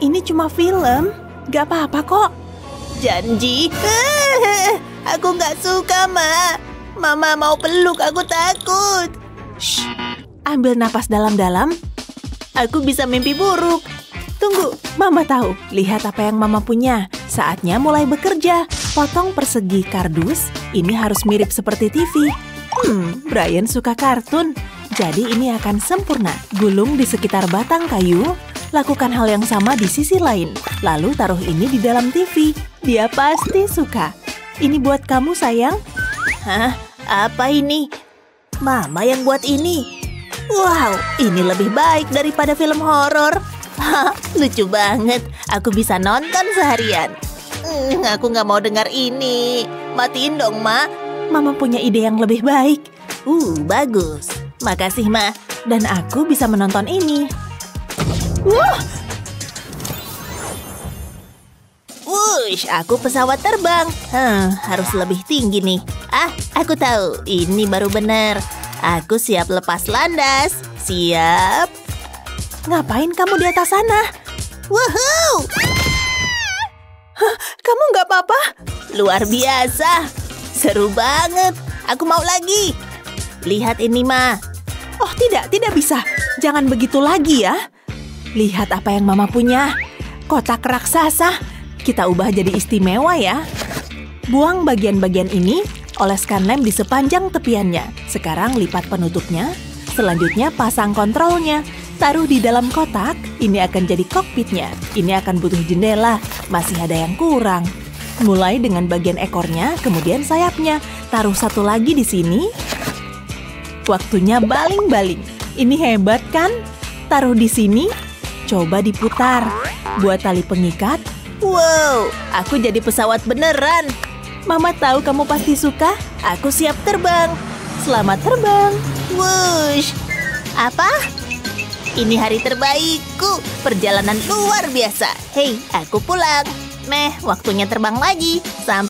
Ini cuma film. Gak apa-apa kok. Janji. Aku gak suka, Ma. Mama mau peluk, aku takut. Shh. Ambil napas dalam-dalam. Aku bisa mimpi buruk. Tunggu, Mama tahu. Lihat apa yang Mama punya. Saatnya mulai bekerja. Potong persegi kardus. Ini harus mirip seperti TV. Brian suka kartun. Jadi ini akan sempurna. Gulung di sekitar batang kayu. Lakukan hal yang sama di sisi lain. Lalu taruh ini di dalam TV. Dia pasti suka. Ini buat kamu, sayang. Hah? Apa ini? Mama yang buat ini. Wow, ini lebih baik daripada film horor. Lucu banget. Aku bisa nonton seharian. Aku nggak mau dengar ini. Matiin dong, Ma. Mama punya ide yang lebih baik. Bagus. Makasih, Ma. Dan aku bisa menonton ini. Wush, aku pesawat terbang. Harus lebih tinggi nih. Aku tahu. Ini baru benar. Aku siap lepas landas. Siap. Ngapain kamu di atas sana? Woohoo! Kamu nggak apa-apa? Luar biasa. Seru banget. Aku mau lagi. Lihat ini, Ma. Oh, tidak bisa. Jangan begitu lagi ya. Lihat apa yang Mama punya. Kotak raksasa. Kita ubah jadi istimewa ya. Buang bagian-bagian ini, oleskan lem di sepanjang tepiannya. Sekarang lipat penutupnya. Selanjutnya pasang kontrolnya. Taruh di dalam kotak, ini akan jadi kokpitnya. Ini akan butuh jendela, masih ada yang kurang. Mulai dengan bagian ekornya, kemudian sayapnya. Taruh satu lagi di sini. Waktunya baling-baling. Ini hebat kan? Taruh di sini, coba diputar. Buat tali pengikat. Wow, aku jadi pesawat beneran. Mama tahu kamu pasti suka. Aku siap terbang. Selamat terbang. Wush. Apa? Ini hari terbaikku. Perjalanan luar biasa. Hei, aku pulang. Waktunya terbang lagi. Sampai